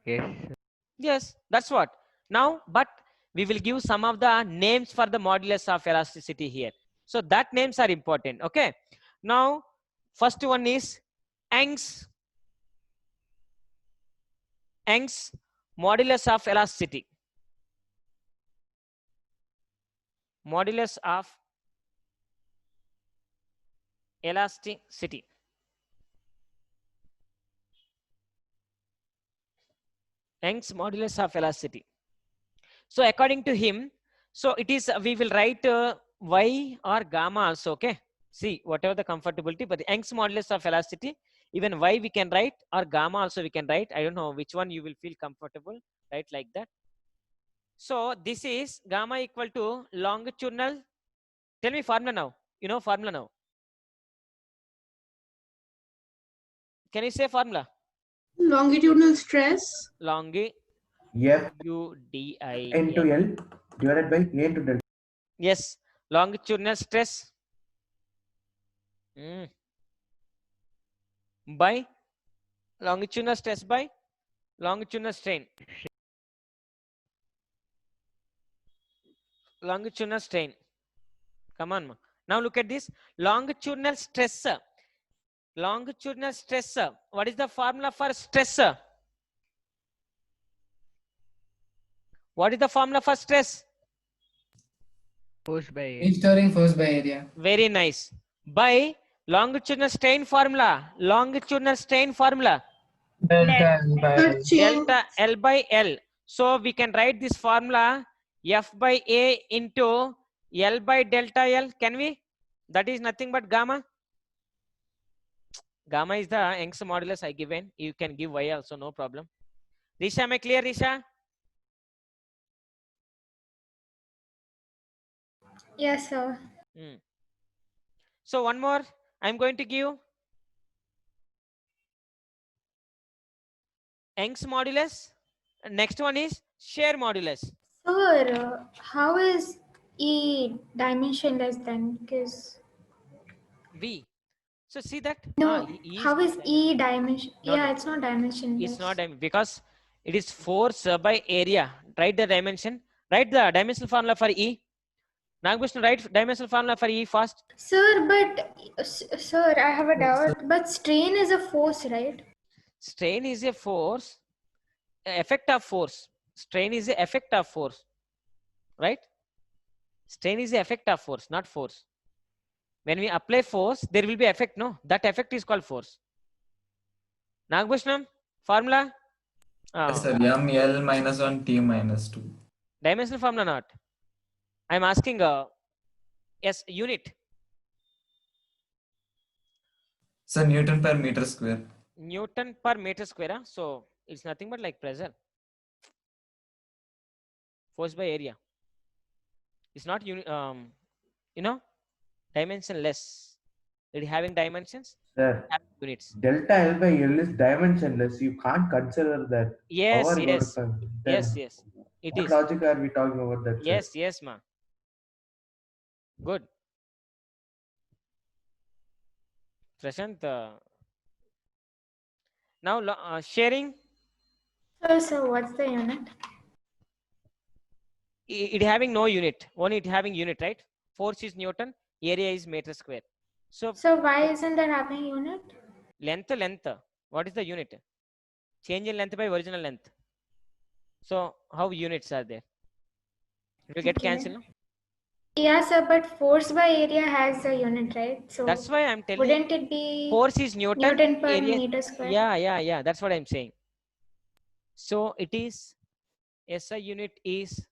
S4: Yes, sir.
S1: Yes, that's what. Now, but we will give some of the names for the modulus of elasticity here. So that names are important. Okay. Now, first one is Young's modulus of elasticity. Modulus of elasticity. Young's modulus of elasticity. So according to him, so it is, we will write y or gamma also. Okay. See, whatever the comfortability, but Young's modulus of elasticity, even y we can write or gamma also we can write. I don't know which one you will feel comfortable, right? Like that. So this is gamma equal to longitudinal. Tell me formula now. You know formula now. Can you say formula?
S8: Longitudinal stress.
S5: F
S1: UDI
S5: into L divided by A into delta.
S1: Yes, longitudinal stress by longitudinal stress by longitudinal strain. Longitudinal strain. Come on. Now look at this. Longitudinal stress. Longitudinal stress. What is the formula for stress? What is the formula for stress?
S4: Force by area.
S10: Restoring force by area.
S1: Very nice. By longitudinal strain formula. Longitudinal strain formula.
S11: Delta L by L.
S1: Delta L by L. So we can write this formula F by A into L by delta L. Can we? That is nothing but gamma. Gamma is the Young's modulus I given. You can give Y also, no problem. Risha, am I clear, Risha?
S3: Yes, sir.
S1: So one more. I'm going to give Young's modulus. Next one is shear modulus.
S3: Sir, how is E dimensionless then? Because
S1: V. So see that?
S3: no,
S1: E
S3: how is E dimension?
S1: No,
S3: Yeah,
S1: no.
S3: it's not dimensionless.
S1: It's not because it is force by area. Write the dimension. Write the dimensional formula for E. Nagbhushan, write dimensional formula for E fast.
S3: Sir, but sir, I have a doubt. But strain is a force, right?
S1: Strain is a force, effect of force. Strain is the effect of force, right? Strain is the effect of force, not force. When we apply force, there will be effect, no? That effect is called force. Nagbhushnam, formula?
S6: Yes, sir. M L minus 1 T minus 2.
S1: Dimensional formula not. I'm asking yes, unit.
S6: So Newton per meter square.
S1: Newton per meter square. Huh? So it's nothing but like pressure. Force by area. It's not dimensionless. It having dimensions.
S5: Sir,
S1: Have units.
S5: delta L by L is dimensionless. You can't consider that.
S1: Yes,
S5: Power
S1: yes,
S5: got to
S1: yes,
S5: then
S1: yes. It
S5: what
S1: is.
S5: logic are we talking about that?
S1: Yes,
S5: Sir?
S1: yes, ma. Good. Prashant. Now sharing.
S3: So what's the unit?
S1: It having no unit. Only it having unit, right? Force is Newton. Area is meter square. So
S3: why isn't that having unit?
S1: length. What is the unit? Change in length by original length. So how units are there? It will get
S3: Okay.
S1: cancelled. No?
S3: Yeah, sir, but force by area has a unit, right? So
S1: That's why I'm telling.
S3: wouldn't it be
S1: Force is Newton.
S3: Newton per
S1: Area.
S3: meter square?
S1: Yeah. That's what I'm saying. So it is SI unit is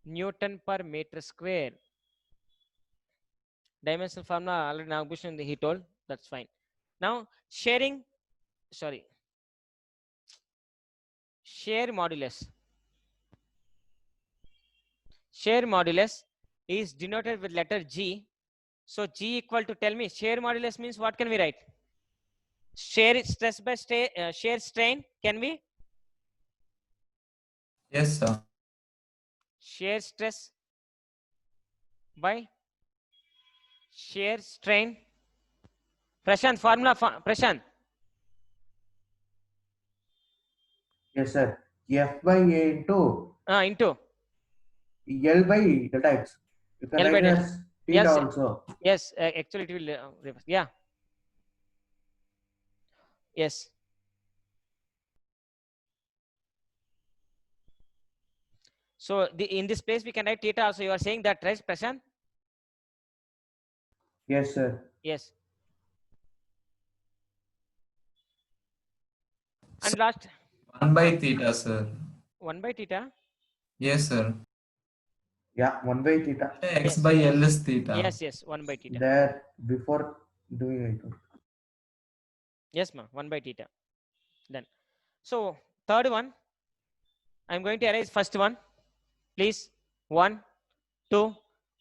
S1: Newton per meter square. Dimensional formula already Nagbhushan he told. That's fine. Now sharing. Sorry. Share modulus. Share modulus is denoted with letter G. So G equal to, tell me, share modulus means what can we write? Share stress by share strain, can we?
S6: Yes, sir.
S1: Share stress by share strain. Prashant, formula, Prashant.
S5: Yes, sir. F by A into
S1: Into
S5: L by delta X. You can
S1: L by
S5: write
S1: delta.
S5: as theta
S1: Yes,
S5: also.
S1: yes. Actually, it will reverse. Yeah. Yes. So in this place we can write theta also. You are saying that, right, Prashant?
S5: Yes, sir.
S1: Yes. And last
S6: 1 by theta, sir.
S1: 1 by theta.
S6: Yes, sir.
S5: Yeah, 1 by theta.
S6: X by L is theta.
S1: Yes. 1 by theta.
S5: There before doing it.
S1: Yes, ma. 1 by theta. Done. So third one, I'm going to erase first one. Please. 1, 2.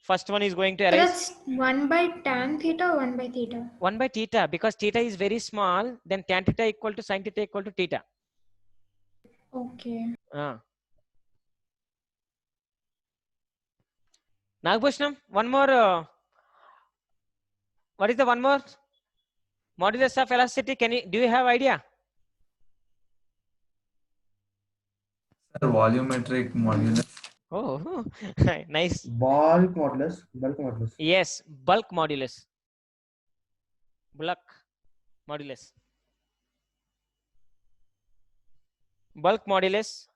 S1: First one is going to
S3: So
S1: erase.
S3: that's 1 by tan theta or 1 by theta?
S1: 1 by theta, because theta is very small. Then tan theta equal to sin theta equal to theta.
S3: Okay.
S1: Nagbhushnam, one more. What is the one more? Modulus of elasticity. Do you have idea?
S6: Sir, volumetric modulus.
S1: Oh, nice.
S5: Bulk modulus. Bulk modulus.
S1: Yes, bulk modulus. Bulk modulus. Bulk modulus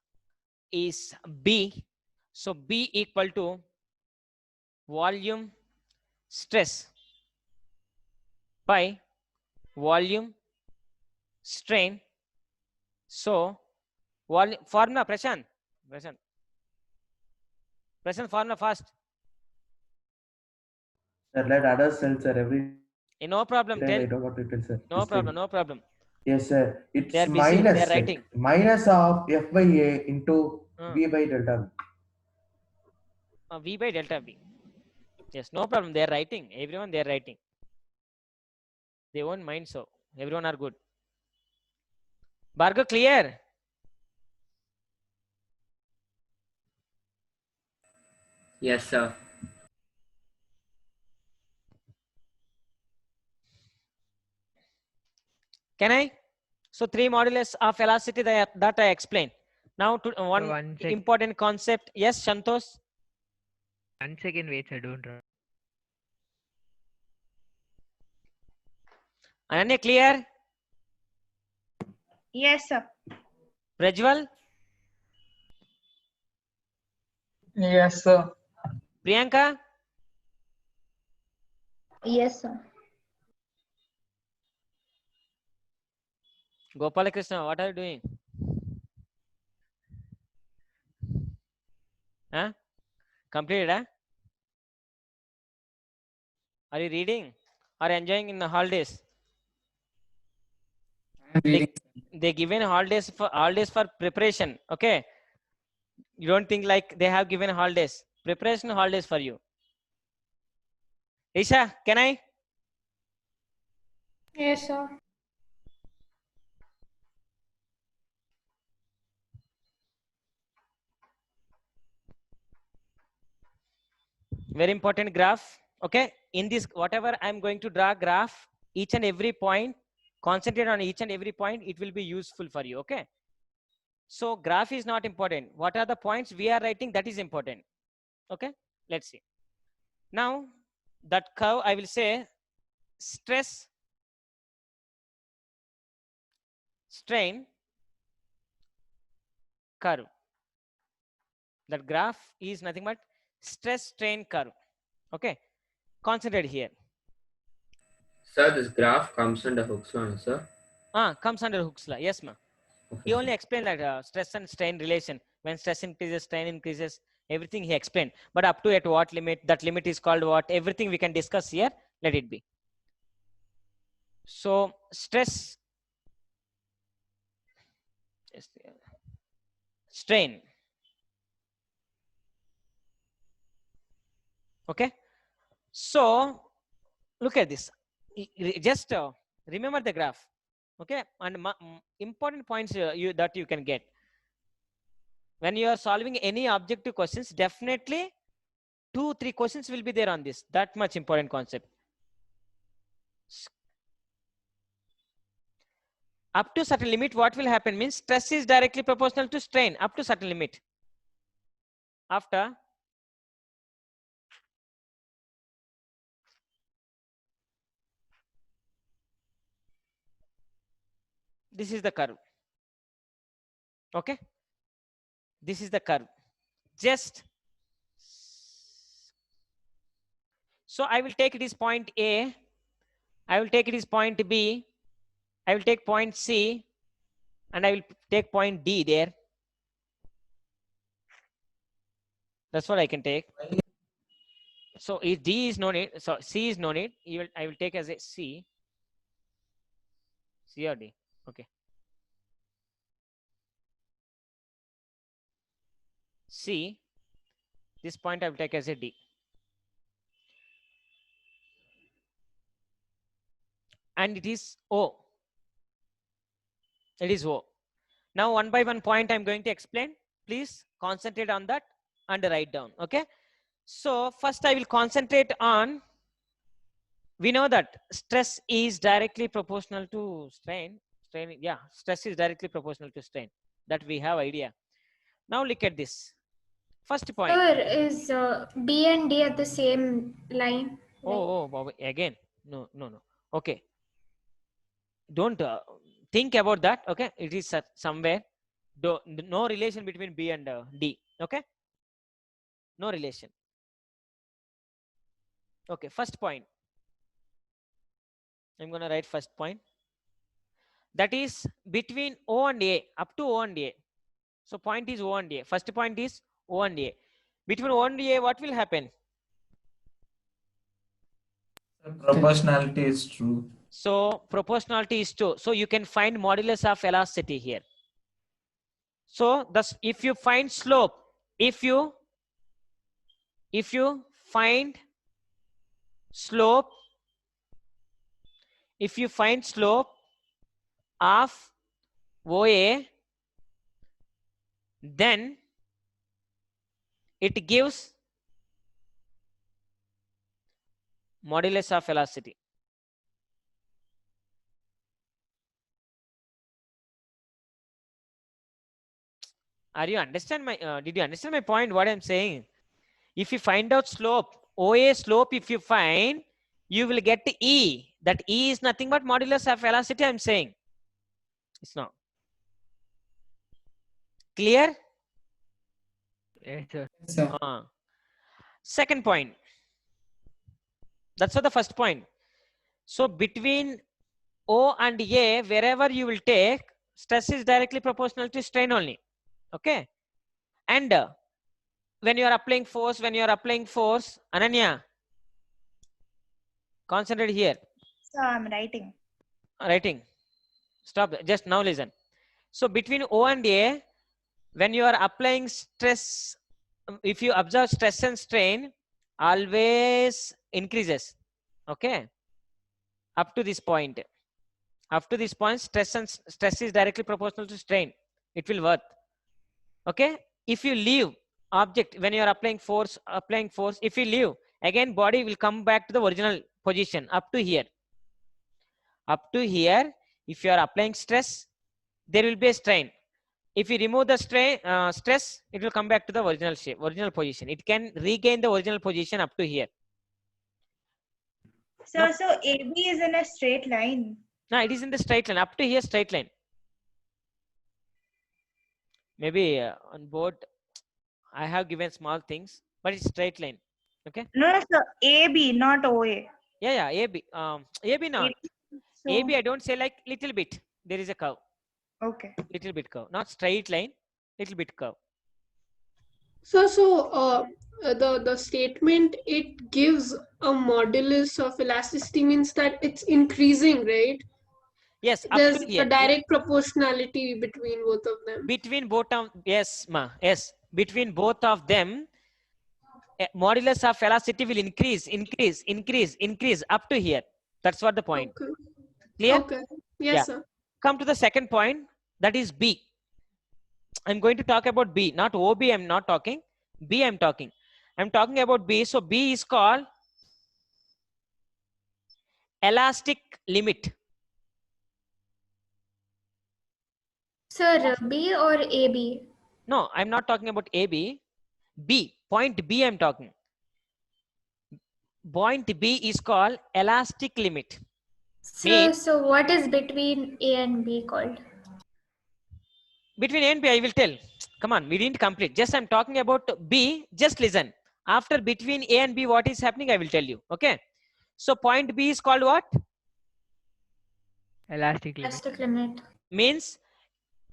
S1: is B. So B equal to volume stress by volume strain. So volume formula, Prashant formula fast.
S5: Sir, let others tell, sir. Every
S1: No problem.
S5: time
S1: Tell.
S5: I don't want to tell, sir.
S1: No problem. No problem.
S5: Yes, sir. It's
S1: They are busy.
S5: minus.
S1: They are writing.
S5: Minus of F by A into V by delta V.
S1: V by delta V. Yes, no problem. They are writing. Everyone they are writing. They won't mind so. Everyone are good. Bhargav, clear?
S12: Yes, sir.
S1: Can I? So 3 modulus of elasticity that I explained. Now to one important concept. Yes, Santosh.
S4: 1 second, wait, sir. Don't run.
S1: Ananya, clear?
S7: Yes, sir.
S1: Prajwal?
S11: Yes, sir.
S1: Priyanka?
S7: Yes, sir.
S1: Gopalakrishna, what are you doing? Huh? Completed, huh? Are you reading or enjoying in the holidays? They given holidays for preparation. Okay. You don't think like they have given holidays. Preparation holidays for you. Isha, can I?
S3: Yes, sir.
S1: Very important graph. Okay, in this whatever I'm going to draw graph, each and every point, concentrate on each and every point, it will be useful for you. Okay, so graph is not important. What are the points we are writing, that is important. Okay, let's see. Now that curve, I will say stress, strain curve. That graph is nothing but stress strain curve. Okay, concentrate here.
S12: Sir, this graph comes under Hooke's law, sir.
S1: Comes under Hooke's law. Yes, ma. He only explained that stress and strain relation. When stress increases, strain increases, everything he explained. But up to at what limit, that limit is called what, everything we can discuss here. Let it be. So stress, strain. Okay. So look at this. Just remember the graph. Okay. And important points that you can get. When you are solving any objective questions, definitely 2-3 questions will be there on this. That much important concept. Up to certain limit, what will happen means stress is directly proportional to strain up to certain limit. After this is the curve. Okay, this is the curve. Just so I will take it is point A, I will take it is point B, I will take point C, and I will take point D there. That's what I can take. So if D is no need, so C is no need, I will take as a C. C or D. Okay. C. This point I will take as a D. And it is O. It is O. Now one by one point I'm going to explain. Please concentrate on that and write down. Okay. So first I will concentrate on, we know that stress is directly proportional to strain. Yeah, stress is directly proportional to strain. That we have idea. Now look at this. First point.
S3: Sir, is B and D at the same line?
S1: Oh, again. No. Okay. Don't think about that. Okay. It is somewhere. No relation between B and D. Okay. No relation. Okay. First point. I'm going to write first point. That is between O and A, up to O and A. So point is O and A. First point is O and A. Between O and A, what will happen?
S6: Proportionality is true.
S1: So proportionality is true. So you can find modulus of velocity here. So thus, if you find slope, if you find slope, of OA, then it gives modulus of velocity. Are you understand my? Did you understand my point? What I'm saying? If you find out slope, OA slope, if you find, you will get E. That E is nothing but modulus of velocity. I'm saying. It's not clear.
S4: Yes, sir.
S1: Second point. That's what the first point. So between O and A, wherever you will take, stress is directly proportional to strain only. Okay. And when you are applying force, Ananya, concentrate here.
S7: So I'm writing.
S1: Writing. Stop. Just now listen. So between O and A, when you are applying stress, if you observe stress and strain, always increases. Okay. Up to this point. Up to this point, stress is directly proportional to strain. It will work. Okay. If you leave object when you are applying force, if you leave, again body will come back to the original position up to here. Up to here, if you are applying stress, there will be a strain. If you remove the stress, it will come back to the original shape, original position. It can regain the original position up to here.
S7: So AB is in a straight line.
S1: No, it is in the straight line. Up to here, straight line. Maybe on board, I have given small things, but it's straight line. Okay.
S7: No, sir. AB, not OA.
S1: Yeah, AB. AB not.
S7: So,
S1: AB, I don't say like little bit. There is a curve.
S7: Okay.
S1: Little bit curve, not straight line. Little bit curve.
S8: So the statement it gives a modulus of elasticity means that it's increasing, right?
S1: Yes.
S8: There's
S1: up to here.
S8: a direct proportionality between both of them.
S1: Between both of yes, ma. Yes. Between both of them, modulus of elasticity will increase up to here. That's what the point.
S8: Okay.
S1: Clear?
S8: Okay. Yes, sir.
S1: Come to the second point, that is B. I'm going to talk about B, not OB. I'm not talking. B, I'm talking. I'm talking about B. So B is called elastic limit.
S3: Sir, B or AB?
S1: No, I'm not talking about AB. B, point B, I'm talking. Point B is called elastic limit.
S3: So what is between A and B called?
S1: Between A and B, I will tell. Come on, we didn't complete. Just I'm talking about B. Just listen. After between A and B, what is happening, I will tell you. Okay. So point B is called what?
S4: Elastic limit.
S3: Elastic limit.
S1: Means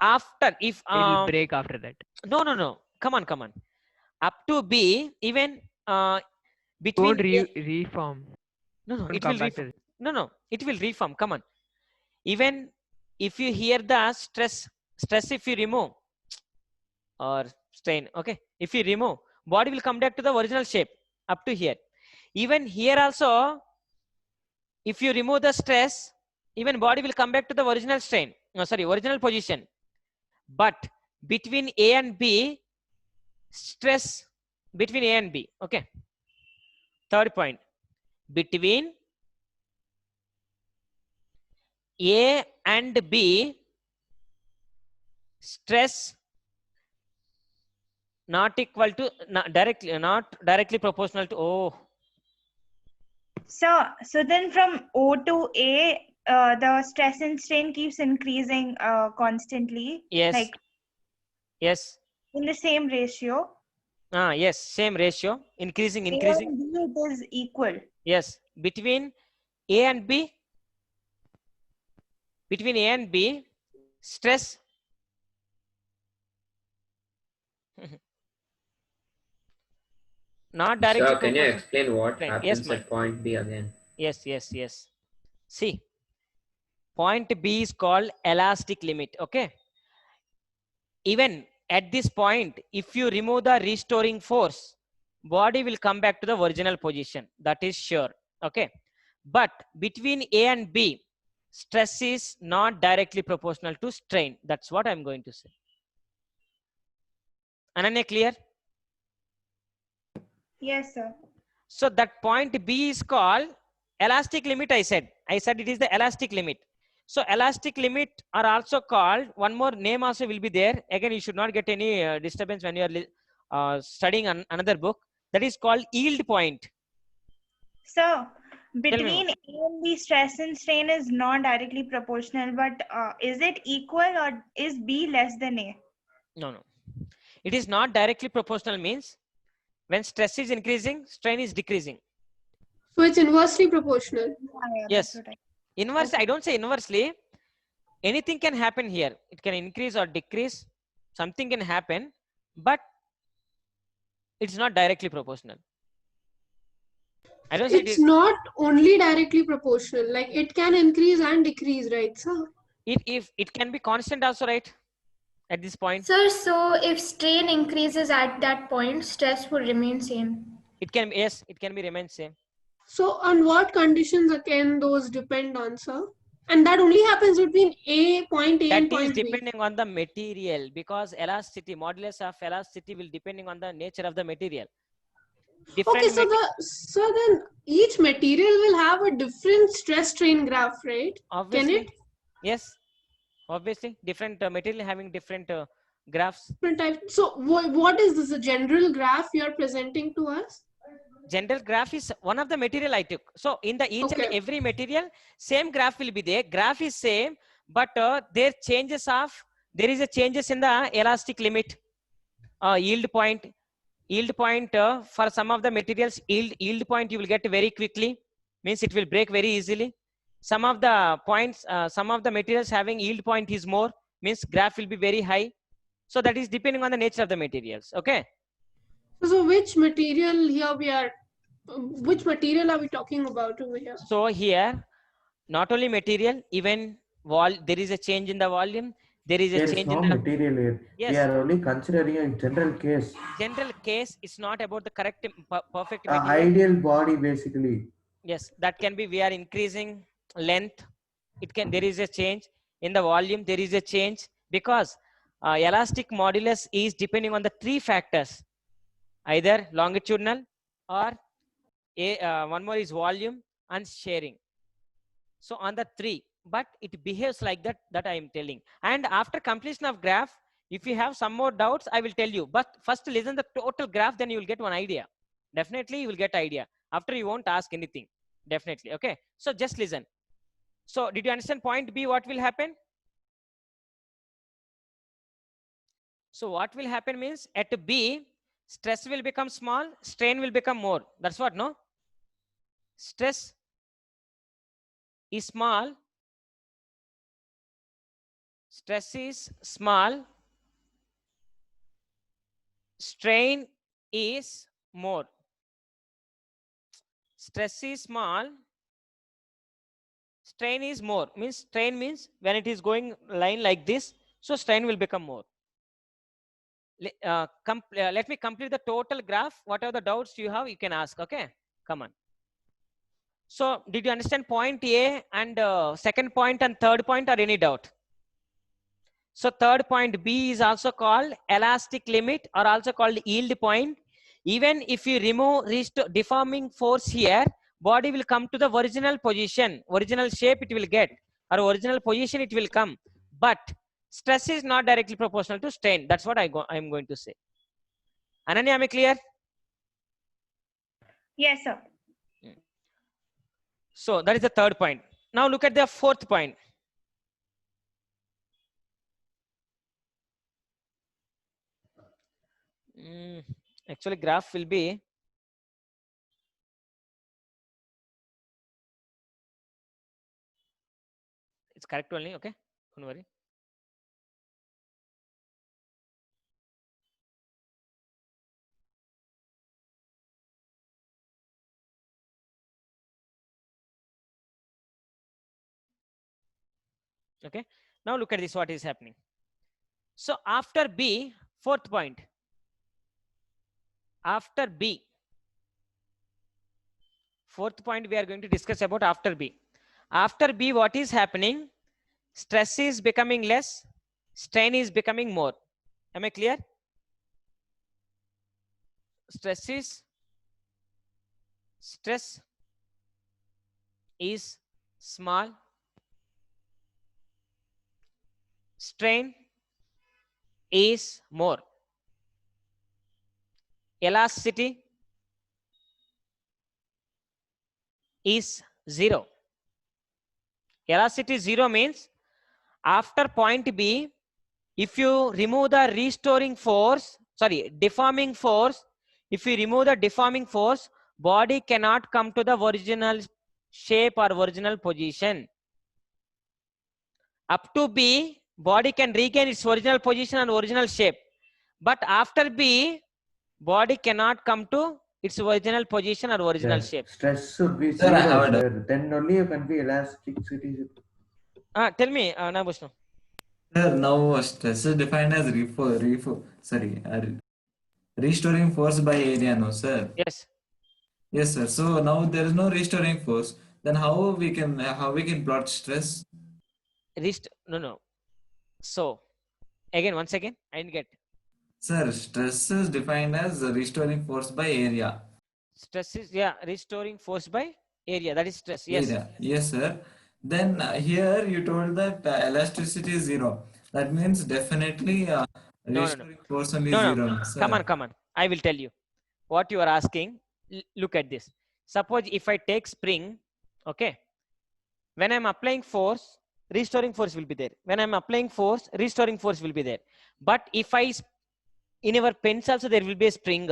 S1: after if
S4: It'll break after that.
S1: No. Come on. Up to B, even between
S4: Don't reform.
S1: No,
S4: Don't
S1: it
S4: come
S1: will
S4: back to
S1: reform.
S4: it.
S1: No, it will reform. Come on. Even if you hear the stress if you remove or strain, okay. If you remove, body will come back to the original shape up to here. Even here also, if you remove the stress, even body will come back to the original original position. But between A and B, stress between A and B, okay. Third point, between A and B, stress not equal to not directly proportional to
S7: So then from O to A, the stress and strain keeps increasing constantly.
S1: Yes.
S7: Like
S1: yes.
S7: in the same ratio.
S1: Yes, same ratio, increasing.
S7: A and B, it is equal.
S1: Yes, between A and B, stress not directly.
S12: Sir, can you explain what happens
S1: yes,
S12: at point B again?
S1: Yes. See, point B is called elastic limit. Okay. Even at this point, if you remove the restoring force, body will come back to the original position. That is sure. Okay. But between A and B, stress is not directly proportional to strain. That's what I'm going to say. Ananya, clear?
S7: Yes, sir.
S1: So that point B is called elastic limit. I said it is the elastic limit. So elastic limit are also called, one more name also will be there. Again, you should not get any disturbance when you are studying another book. That is called yield point.
S7: So between A and B, stress and strain is not directly proportional, but is it equal or is B less than A?
S1: No. It is not directly proportional means when stress is increasing, strain is decreasing.
S8: So it's inversely proportional.
S1: Yes. Inversely, I don't say inversely. Anything can happen here. It can increase or decrease. Something can happen, but it's not directly proportional. I don't say
S8: It's not only directly proportional. Like it can increase and decrease, right, sir?
S1: if it can be constant also, right? At this point.
S3: Sir, so if strain increases at that point, stress will remain same.
S1: It can be, yes, it can be remain same.
S8: So on what conditions can those depend on, sir? And that only happens between point A and
S1: That is
S8: point B.
S1: depending on the material, because elasticity, modulus of elasticity will depending on the nature of the material.
S8: Okay, so then each material will have a different stress strain graph, right?
S1: Obviously,
S8: Can it?
S1: yes, obviously different material having different graphs.
S8: Different types. So what is this, a general graph you are presenting to us?
S1: General graph is one of the material I took. So in the each and every material, same graph will be there. Graph is same, but there is a changes in the elastic limit, yield point. Yield point for some of the materials, yield point you will get very quickly, means it will break very easily. Some of the points, some of the materials having yield point is more, means graph will be very high. So that is depending on the nature of the materials. Okay.
S8: So which material here which material are we talking about over here?
S1: So here, not only material, even there is a change in the volume. There is a
S5: There is
S1: change
S5: no
S1: in the
S5: material here.
S1: Yes.
S5: We are only considering a general case.
S1: General case. It's not about the correct, perfect material.
S5: Ideal body, basically.
S1: Yes, that can be. We are increasing length. There is a change in the volume. There is a change because elastic modulus is depending on the three factors, either longitudinal or one more is volume and sharing. So on the three, but it behaves like that I am telling. And after completion of graph, if you have some more doubts, I will tell you. But first listen the total graph, then you will get one idea. Definitely you will get idea. After you won't ask anything. Definitely. Okay. So just listen. So did you understand point B? What will happen? So what will happen means at B, stress will become small, strain will become more. That's what, no? Stress is small. Stress is small. Strain is more. Stress is small. Strain is more. Means strain means when it is going line like this, so strain will become more. Let me complete the total graph. Whatever the doubts you have, you can ask. Okay, come on. So did you understand point A and second point and third point, or any doubt? So third point B is also called elastic limit, or also called yield point. Even if you remove deforming force here, body will come to the original position, original shape it will get, or original position it will come. But stress is not directly proportional to strain. That's what I am going to say. Ananya, am I clear?
S7: Yes, sir.
S1: So that is the third point. Now look at the fourth point. Actually, graph will be it's correct only. Okay, don't worry. Okay, now look at this, what is happening. So after B, fourth point, after B, fourth point we are going to discuss about after B. After B, what is happening? Stress is becoming less, strain is becoming more. Am I clear? Stress is small, strain is more. Elasticity is 0. Elasticity 0 means after point B, if you remove the deforming force, if you remove the deforming force, body cannot come to the original shape or original position. Up to B, body can regain its original position and original shape. But after B, body cannot come to its original position or original
S5: The
S1: shape.
S5: stress should be
S6: Sir, I have
S5: zero,
S6: a doubt.
S5: sir. Then only you can be elasticity.
S1: Tell me, Nabhushnu.
S6: Sir, now stress is defined as restoring force by area, no, sir.
S1: Yes.
S6: Yes, sir. So now there is no restoring force. Then how we can plot stress?
S1: No. So again, once again, I didn't get.
S6: Sir, stress is defined as restoring force by area.
S1: Stress is restoring force by area. That is stress. Yes.
S6: Area. Yes, sir. Then here you told that elasticity is zero. That means definitely
S1: No.
S6: restoring force only
S1: No.
S6: zero, no, sir.
S1: Come on. I will tell you what you are asking. Look at this. Suppose if I take spring, okay, when I'm applying force, restoring force will be there. When I'm applying force, restoring force will be there. But if in our pens also there will be a spring.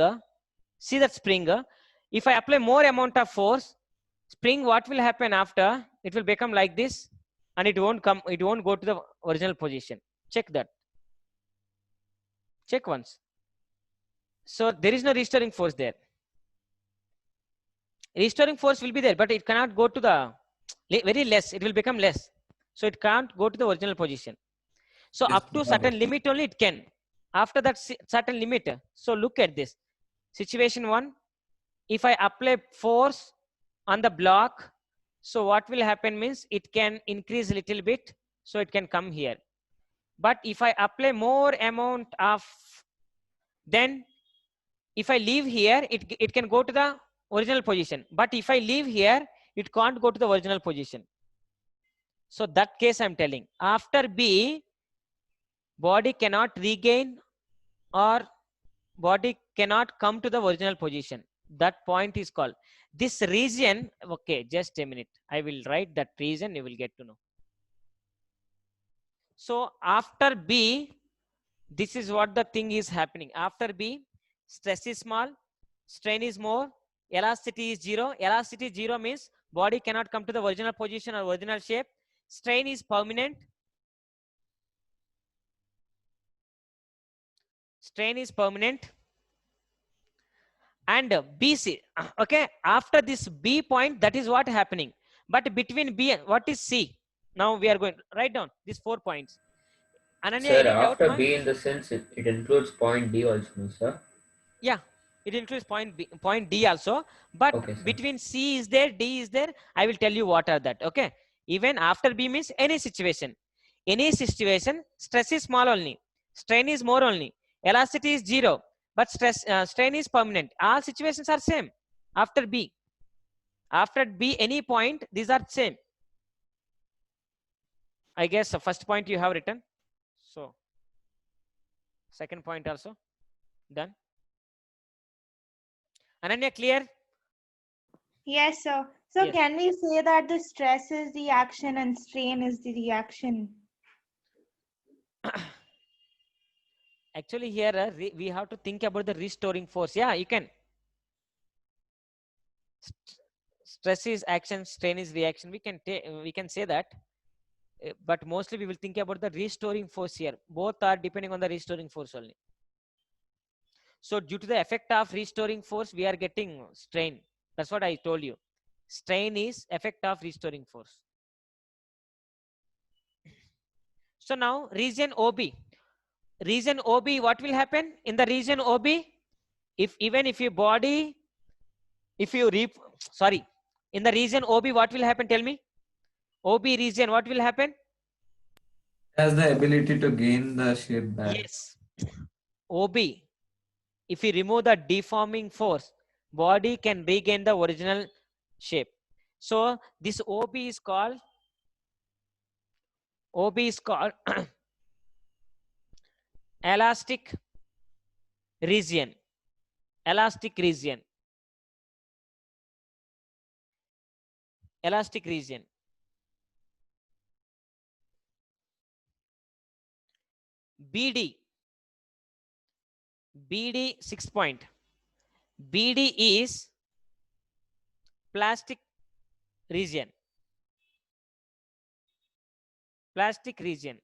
S1: See that spring. If I apply more amount of force, spring, what will happen after? It will become like this, and it won't go to the original position. Check that. Check once. So there is no restoring force there. Restoring force will be there, but it cannot go to the very less. It will become less. So it can't go to the original position. So
S6: Yes,
S1: up to certain limit only it can. After that certain limit. So look at this. Situation 1. If I apply force on the block, so what will happen means it can increase a little bit. So it can come here. But if I apply more amount of, then if I leave here, it can go to the original position. But if I leave here, it can't go to the original position. So that case I'm telling. After B, body cannot regain or body cannot come to the original position. That point is called. This region, okay, just a minute. I will write that region, you will get to know. So after B, this is what the thing is happening. After B, stress is small, strain is more, elasticity is zero. Elasticity is zero means body cannot come to the original position or original shape. Strain is permanent. Strain is permanent. And BC, okay, after this B point, that is what happening. But between B and what is C? Now we are going to write down these 4 points. Ananya,
S12: Sir,
S1: any doubt?
S12: after B in the sense it includes point D also, no, sir?
S1: Yeah, it includes point D also. But
S12: Okay, sir.
S1: between C is there, D is there. I will tell you what are that. Okay. Even after B means any situation. Any situation, stress is small only. Strain is more only. Elasticity is zero. But strain is permanent. All situations are same. After B. After B, any point, these are same. I guess the first point you have written. So, second point also done. Ananya, clear?
S7: Yes, sir. So
S1: Yes.
S7: can we say that the stress is the action and strain is the reaction?
S1: Actually, here we have to think about the restoring force. Yeah, you can. Stress is action, strain is reaction. We can say that, but mostly we will think about the restoring force here. Both are depending on the restoring force only. So due to the effect of restoring force, we are getting strain. That's what I told you. Strain is effect of restoring force. So now region OB. Region OB, what will happen in the region OB? Even if your body, in the region OB, what will happen? Tell me. OB region, what will happen?
S6: Has the ability to gain the shape back.
S1: Yes. OB, if you remove the deforming force, body can regain the original shape. So this OB is called elastic region. Elastic region. Elastic region. BD 6 point. BD is plastic region. Plastic region.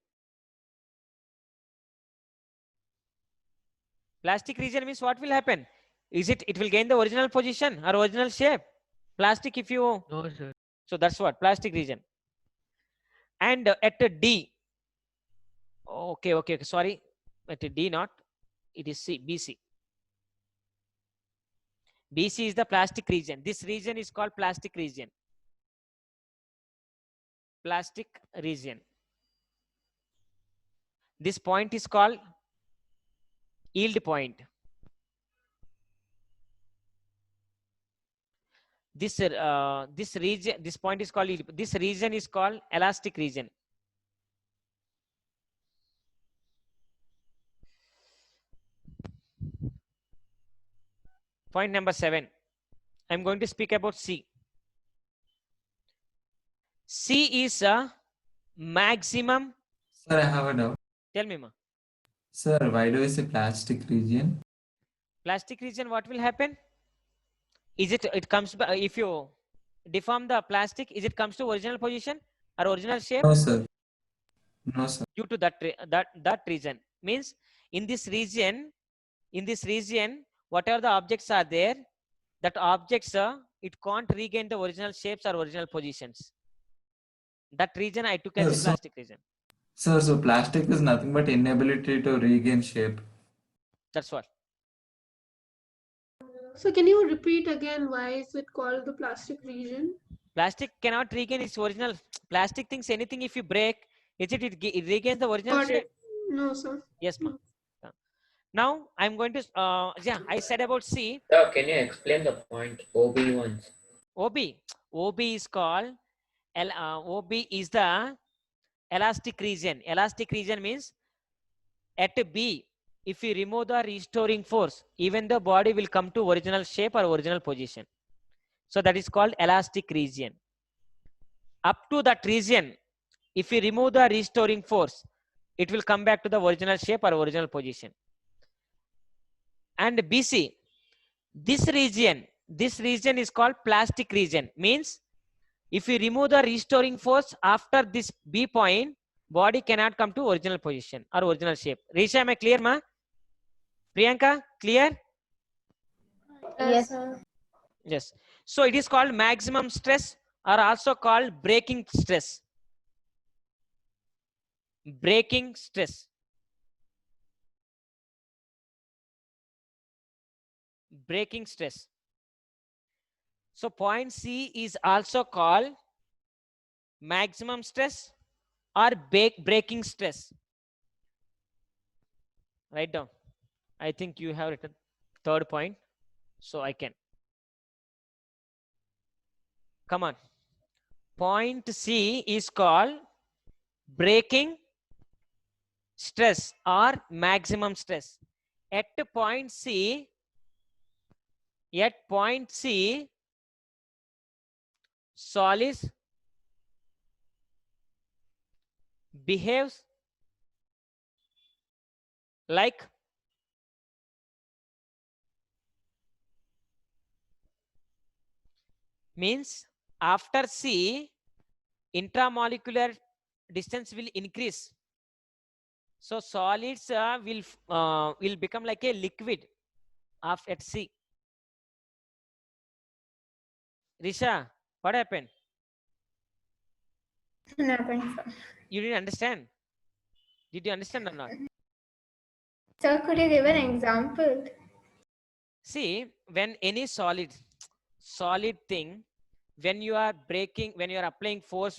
S1: Plastic region means what will happen? Is it will gain the original position or original shape? Plastic, if you...
S4: No, sir.
S1: So that's what plastic region. And at a D. Okay, sorry. At a D not. It is C, BC. BC is the plastic region. This region is called plastic region. Plastic region. This point is called yield point. This region, this point is called yield. This region is called elastic region. Point number 7. I'm going to speak about C. C is a maximum.
S6: Sir, I have a doubt.
S1: Tell me, ma.
S6: Sir, why do I say plastic region?
S1: Plastic region, what will happen? Is it comes back, if you deform the plastic, is it comes to original position or original shape?
S6: No, sir. No, sir.
S1: Due to that reason. Means in this region, whatever the objects are there, that objects it can't regain the original shapes or original positions. That region I took as a plastic region.
S6: Sir, so plastic is nothing but inability to regain shape.
S1: That's what.
S8: So can you repeat again why is it called the plastic region?
S1: Plastic cannot regain its original. Plastic things, anything if you break, it regains the original shape?
S8: No, sir.
S1: Yes, ma'am. Now I'm going to I said about C.
S12: Sir, can you explain the point OB once?
S1: OB is called OB is the elastic region. Elastic region means at B, if you remove the restoring force, even the body will come to original shape or original position. So that is called elastic region. Up to that region, if you remove the restoring force, it will come back to the original shape or original position. And BC, this region is called plastic region. Means if you remove the restoring force after this B point, body cannot come to original position or original shape. Risha, am I clear, ma? Priyanka, clear?
S3: Yes, sir.
S1: Yes. So it is called maximum stress or also called breaking stress. Breaking stress. Breaking stress. So point C is also called maximum stress or breaking stress. Write down. I think you have written third point, so I can. Come on. Point C is called breaking stress or maximum stress. At point C, solids behaves like means after C, intramolecular distance will increase. So solids will become like a liquid at C. Risha, what happened?
S3: Nothing, sir.
S1: You didn't understand? Did you understand or not?
S3: Sir, could you give an example?
S1: See, when any solid thing, when you are breaking, when you are applying force,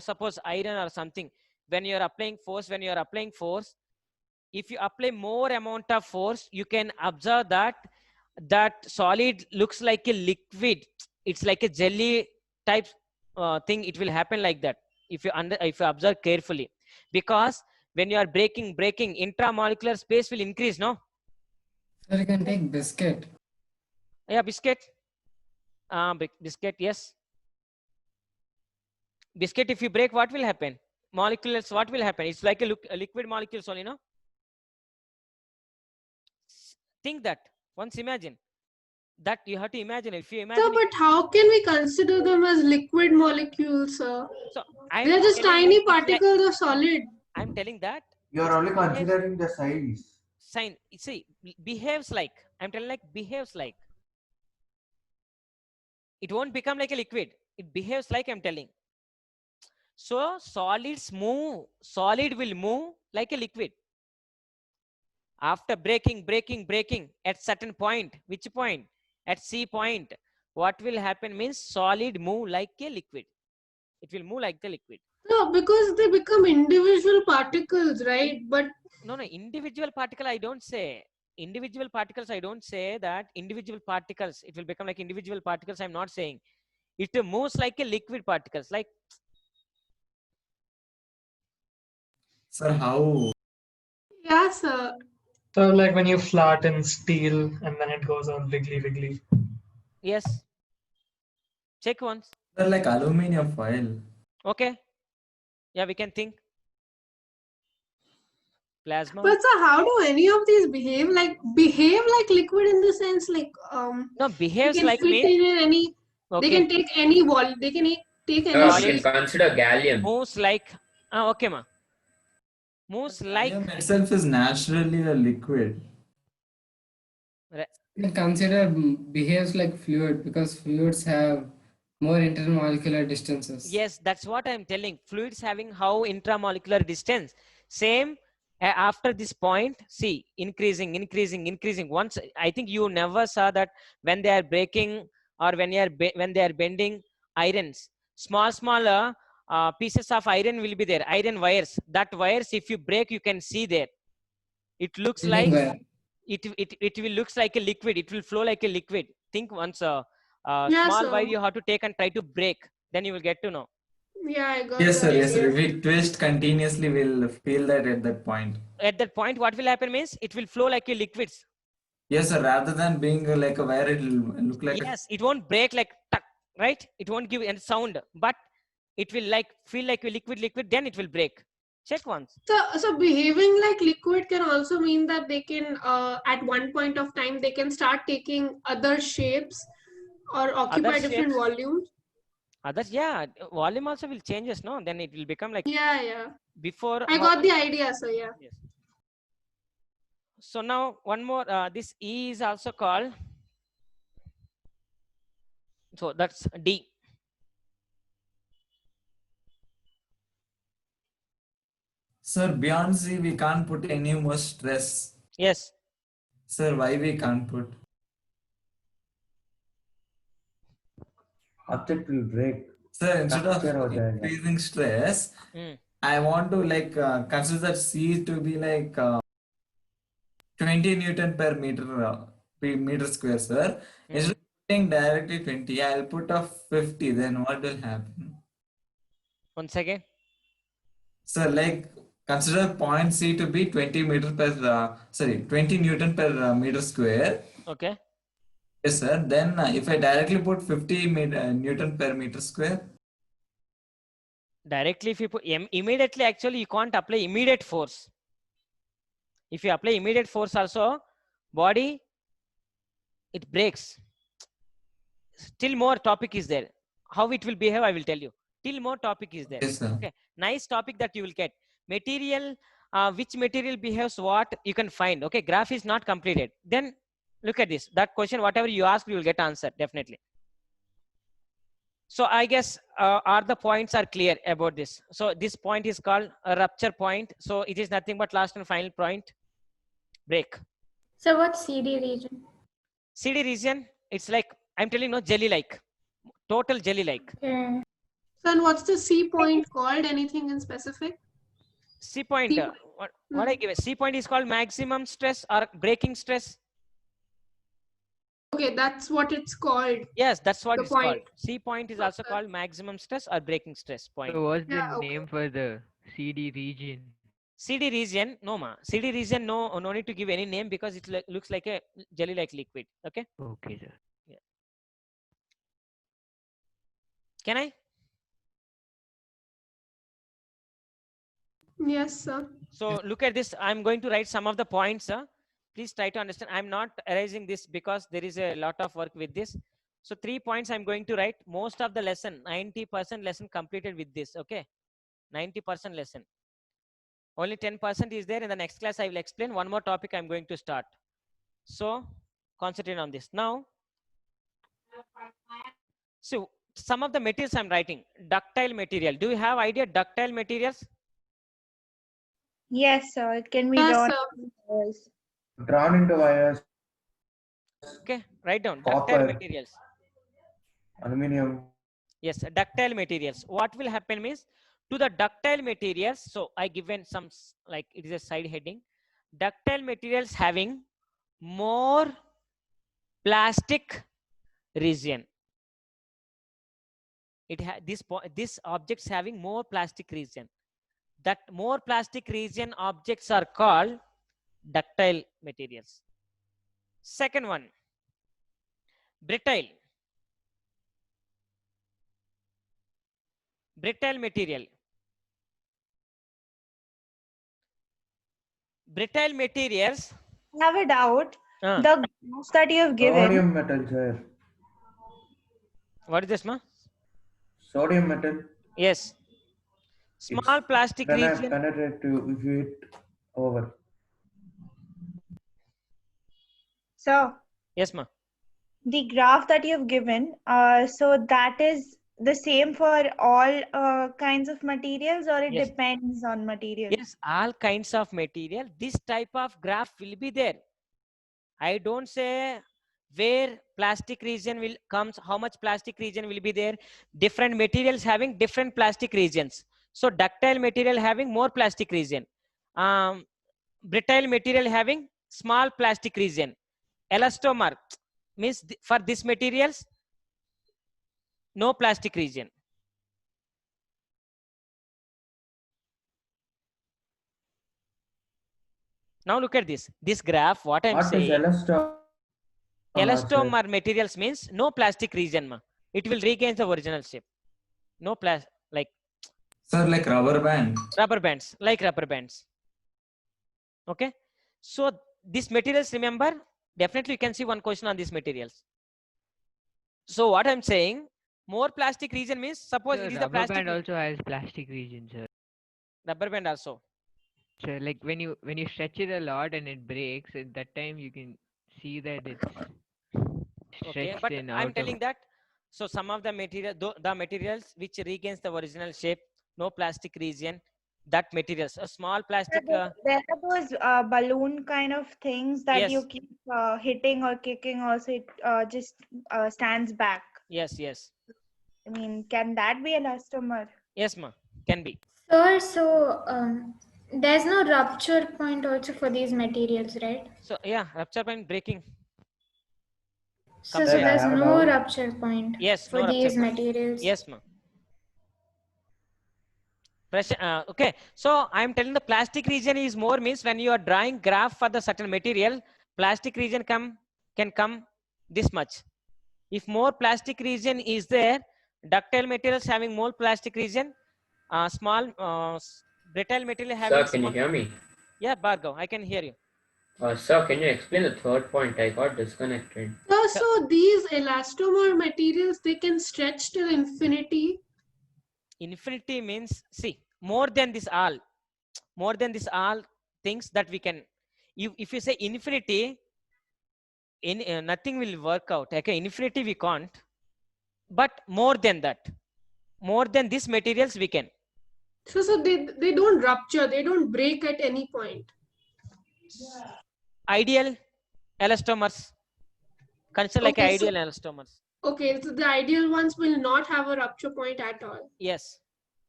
S1: suppose iron or something, when you are applying force, if you apply more amount of force, you can observe that solid looks like a liquid. It's like a jelly type thing. It will happen like that if you observe carefully, because when you are breaking, intramolecular space will increase, no?
S10: Sir, you can take biscuit.
S1: Yeah, biscuit. Biscuit, yes. Biscuit, if you break, what will happen? Molecules, what will happen? It's like a liquid molecule only, no? Think that. Once imagine. That you have to imagine. If you
S8: Sir,
S1: imagine,
S8: but how can we consider them as liquid molecules, sir?
S1: so I'm
S8: They're just
S1: telling
S8: tiny
S1: you, it's like,
S8: particles of solid.
S1: I'm telling that
S5: You're
S1: it
S5: only
S1: behaves
S5: considering the size.
S1: sign. See, behaves like, I'm telling like behaves like. It won't become like a liquid. It behaves like, I'm telling. So solids move. Solid will move like a liquid. After breaking at certain point. Which point? At C point. What will happen means solid move like a liquid. It will move like the liquid.
S8: No, because they become individual particles, right? But
S1: No, individual particle I don't say. Individual particles I don't say that individual particles. It will become like individual particles. I'm not saying. It moves like a liquid particles. Like,
S6: Sir, how?
S8: yeah, sir.
S11: So like when you flatten steel and then it goes on wiggly.
S1: yes. Check once.
S6: Sir, like aluminum foil.
S1: Okay. Yeah, we can think. Plasma.
S8: But sir, how do any of these behave like liquid in the sense like
S1: No,
S8: they
S1: behaves
S8: can
S1: like
S8: fit
S1: means.
S8: in any they
S1: Okay.
S8: can take any wall, they can take any
S12: We
S8: shape.
S12: can consider gallium.
S1: Moves like. Okay, ma. Moves like.
S6: Gallium itself is naturally a liquid.
S10: You consider behaves like fluid because fluids have more intermolecular distances.
S1: Yes, that's what I'm telling. Fluids having how intramolecular distance. Same after this point. See, increasing. Once I think you never saw that when they are breaking or when they are bending irons. Smaller pieces of iron will be there. Iron wires. That wires, if you break, you can see there. It looks like.
S10: Wire.
S1: It will looks like a liquid. It will flow like a liquid. Think once
S8: Yeah,
S1: small
S8: sir.
S1: wire you have to take and try to break. Then you will get to know.
S8: Yeah, I got
S6: Yes,
S8: the
S6: sir. Yes, sir.
S8: idea.
S6: If we twist continuously, we'll feel that at that point.
S1: At that point, what will happen means it will flow like a liquids.
S6: Yes, sir. Rather than being like a wire, it'll look like.
S1: Yes, it won't break like tuck, right? It won't give any sound, but it will like feel like a liquid. Then it will break. Check once.
S8: So behaving like liquid can also mean that they can at one point of time they can start taking other shapes or occupy different
S1: shapes.
S8: volumes.
S1: Others, yeah, volume also will changes, no? Then it will become like.
S8: Yeah.
S1: Before.
S8: I got the idea, sir. Yeah.
S1: Yes. So now one more. This E is also called. So that's D.
S6: Sir, beyond Z, we can't put any more stress.
S1: Yes.
S6: Sir, why we can't put?
S5: Object will break.
S6: Sir, instead of
S5: Structure or diagram.
S6: increasing stress, I want to like consider C to be like 20 Newton per meter square, sir. Instead of putting directly 20, I'll put a 50. Then what will happen?
S1: Once again.
S6: So like consider point C to be 20 Newton per meter square.
S1: Okay.
S6: Yes, sir. Then if I directly put 50 Newton per meter square.
S1: Directly, if you put immediately, actually you can't apply immediate force. If you apply immediate force also, body, it breaks. Still more topic is there. How it will behave, I will tell you. Still more topic is there.
S6: Yes, sir.
S1: Okay. Nice topic that you will get. Material, which material behaves what, you can find. Okay. Graph is not completed. Then look at this. That question, whatever you ask, you will get answer, definitely. So I guess are the points are clear about this. So this point is called a rupture point. So it is nothing but last and final point, break.
S3: So what's CD region?
S1: CD region, it's like, I'm telling you, jelly-like, total jelly-like.
S3: Okay.
S8: So and what's the C point called? Anything in specific?
S1: C point, what I give it, C point is called maximum stress or breaking stress.
S8: Okay, that's what it's called.
S1: Yes, that's what
S8: The
S1: it's called.
S8: point.
S1: C point is also called maximum stress or breaking stress point.
S4: So what's the
S8: Yeah, okay.
S4: name for the CD region?
S1: CD region, no ma. CD region, no need to give any name because it looks like a jelly-like liquid. Okay.
S4: Okay, sir.
S1: Yeah. Can I?
S8: Yes, sir.
S1: So look at this. I'm going to write some of the points. please try to understand. I'm not erasing this because there is a lot of work with this. So 3 points I'm going to write. Most of the lesson, 90% lesson completed with this. Okay, 90% lesson. Only 10% is there. In the next class, I will explain one more topic I'm going to start. So concentrate on this. Now, so some of the materials I'm writing, ductile material. Do you have idea ductile materials?
S7: Yes, sir. It can be
S8: Yes,
S7: drawn.
S8: sir.
S5: Drawn into wires,
S1: Okay, write down ductile
S5: copper,
S1: materials.
S5: aluminum.
S1: Yes, ductile materials. What will happen means to the ductile materials. So I given some like it is a side heading. Ductile materials having more plastic region. This objects having more plastic region. That more plastic region objects are called ductile materials. Second one, brittle. Brittle material. Brittle materials.
S7: I have a doubt. The graphs that you have given.
S5: Sodium metal, sir.
S1: What is this, ma?
S5: Sodium metal.
S1: Yes. Small plastic region.
S5: Penetrate to if you hit over.
S7: So.
S1: Yes, ma.
S7: The graph that you've given, so that is the same for all kinds of materials, or it
S1: Yes.
S7: depends on material?
S1: Yes, all kinds of material. This type of graph will be there. I don't say where plastic region will comes, how much plastic region will be there. Different materials having different plastic regions. So ductile material having more plastic region. Brittle material having small plastic region. Elastomer means for this materials, no plastic region. Now look at this. This graph, what I'm saying. Elastomer materials means no plastic region, ma. It will regain the original shape. No plastic, like.
S6: Sir, like rubber band.
S1: Rubber bands, like rubber bands. Okay. So these materials, remember, definitely you can see one question on these materials. So what I'm saying, more plastic region means suppose it is the plastic.
S4: Rubber band also has plastic region, sir.
S1: Rubber band also.
S4: So like when you stretch it a lot and it breaks, at that time you can see that it's
S1: Okay,
S4: stretched
S1: but
S4: in
S1: I'm
S4: out
S1: telling
S4: of.
S1: that. So some of the materials which regains the original shape, no plastic region, that materials, a small plastic.
S7: There are those balloon kind of things that
S1: Yes.
S7: you keep hitting or kicking. Also, it just stands back.
S1: Yes, yes.
S7: I mean, can that be elastomer?
S1: Yes, ma, can be.
S3: Sir, so there's no rupture point also for these materials, right?
S1: So yeah, rupture point breaking.
S3: So there's no rupture point.
S1: Yes,
S3: for
S1: no
S3: these
S1: rupture point.
S3: materials.
S1: Yes, ma. Pressure, okay, so I'm telling the plastic region is more means when you are drawing graph for the certain material, plastic region can come this much. If more plastic region is there, ductile materials having more plastic region, small brittle material having.
S12: Sir, can you hear me?
S1: Yeah, Bhargav, I can hear you.
S12: Sir, can you explain the third point? I got disconnected.
S8: So these elastomer materials, they can stretch till infinity.
S1: Infinity means, see, more than this all things that we can, if you say infinity, nothing will work out. Okay, infinity we can't, but more than that, more than these materials we can.
S8: So they don't rupture, they don't break at any point.
S1: Ideal elastomers, consider like
S8: Okay,
S1: ideal elastomers.
S8: Okay, so the ideal ones will not have a rupture point at all.
S1: Yes.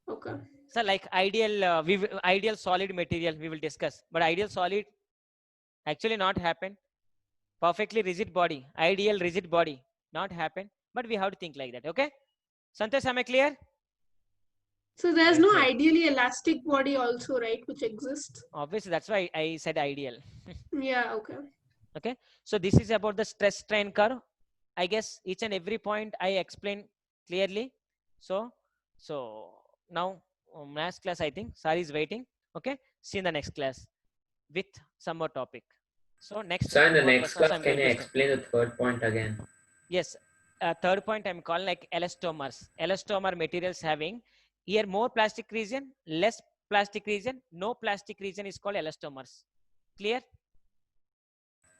S8: Okay.
S1: So like ideal, ideal solid material we will discuss, but ideal solid actually not happen. Perfectly rigid body, ideal rigid body not happen, but we have to think like that. Okay, Santosh, am I clear?
S8: So there's no ideally elastic body also, right, which exists?
S1: Obviously, that's why I said ideal.
S8: Yeah, okay.
S1: Okay, so this is about the stress strain curve. I guess each and every point I explained clearly. So now next class, I think Sari is waiting. Okay, see you in the next class with some more topic. So next.
S12: So in the next
S1: questions
S12: class,
S1: I'm
S12: can
S1: going
S12: you
S1: to start.
S12: explain the third point again?
S1: Yes. Third point I'm calling like elastomers. Elastomer materials having here more plastic region, less plastic region, no plastic region is called elastomers. Clear?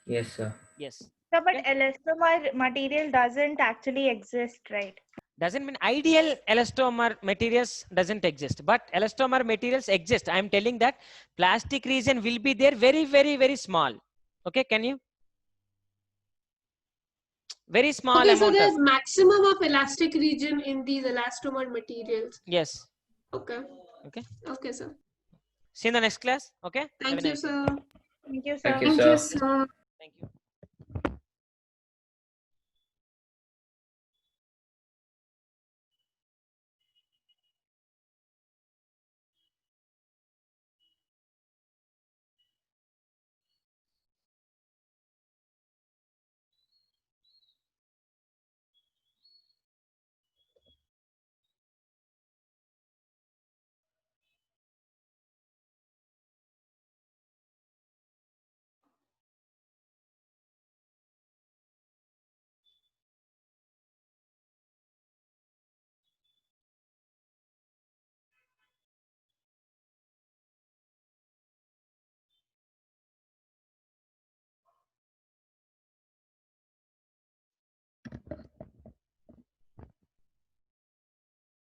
S12: Yes, sir.
S1: Yes.
S7: So, but elastomer material doesn't actually exist, right?
S1: Doesn't mean ideal elastomer materials doesn't exist, but elastomer materials exist. I'm telling that plastic region will be there very, very, very small. Okay, can you? Very small
S8: Okay, so
S1: amount
S8: there's
S1: of.
S8: maximum of elastic region in these elastomer materials.
S1: Yes.
S8: Okay.
S1: Okay.
S8: Okay, sir.
S1: See you in the next class. Okay.
S8: Thank you, sir.
S7: Thank you, sir.
S12: Thank you,
S3: Thank
S12: sir.
S3: you, sir.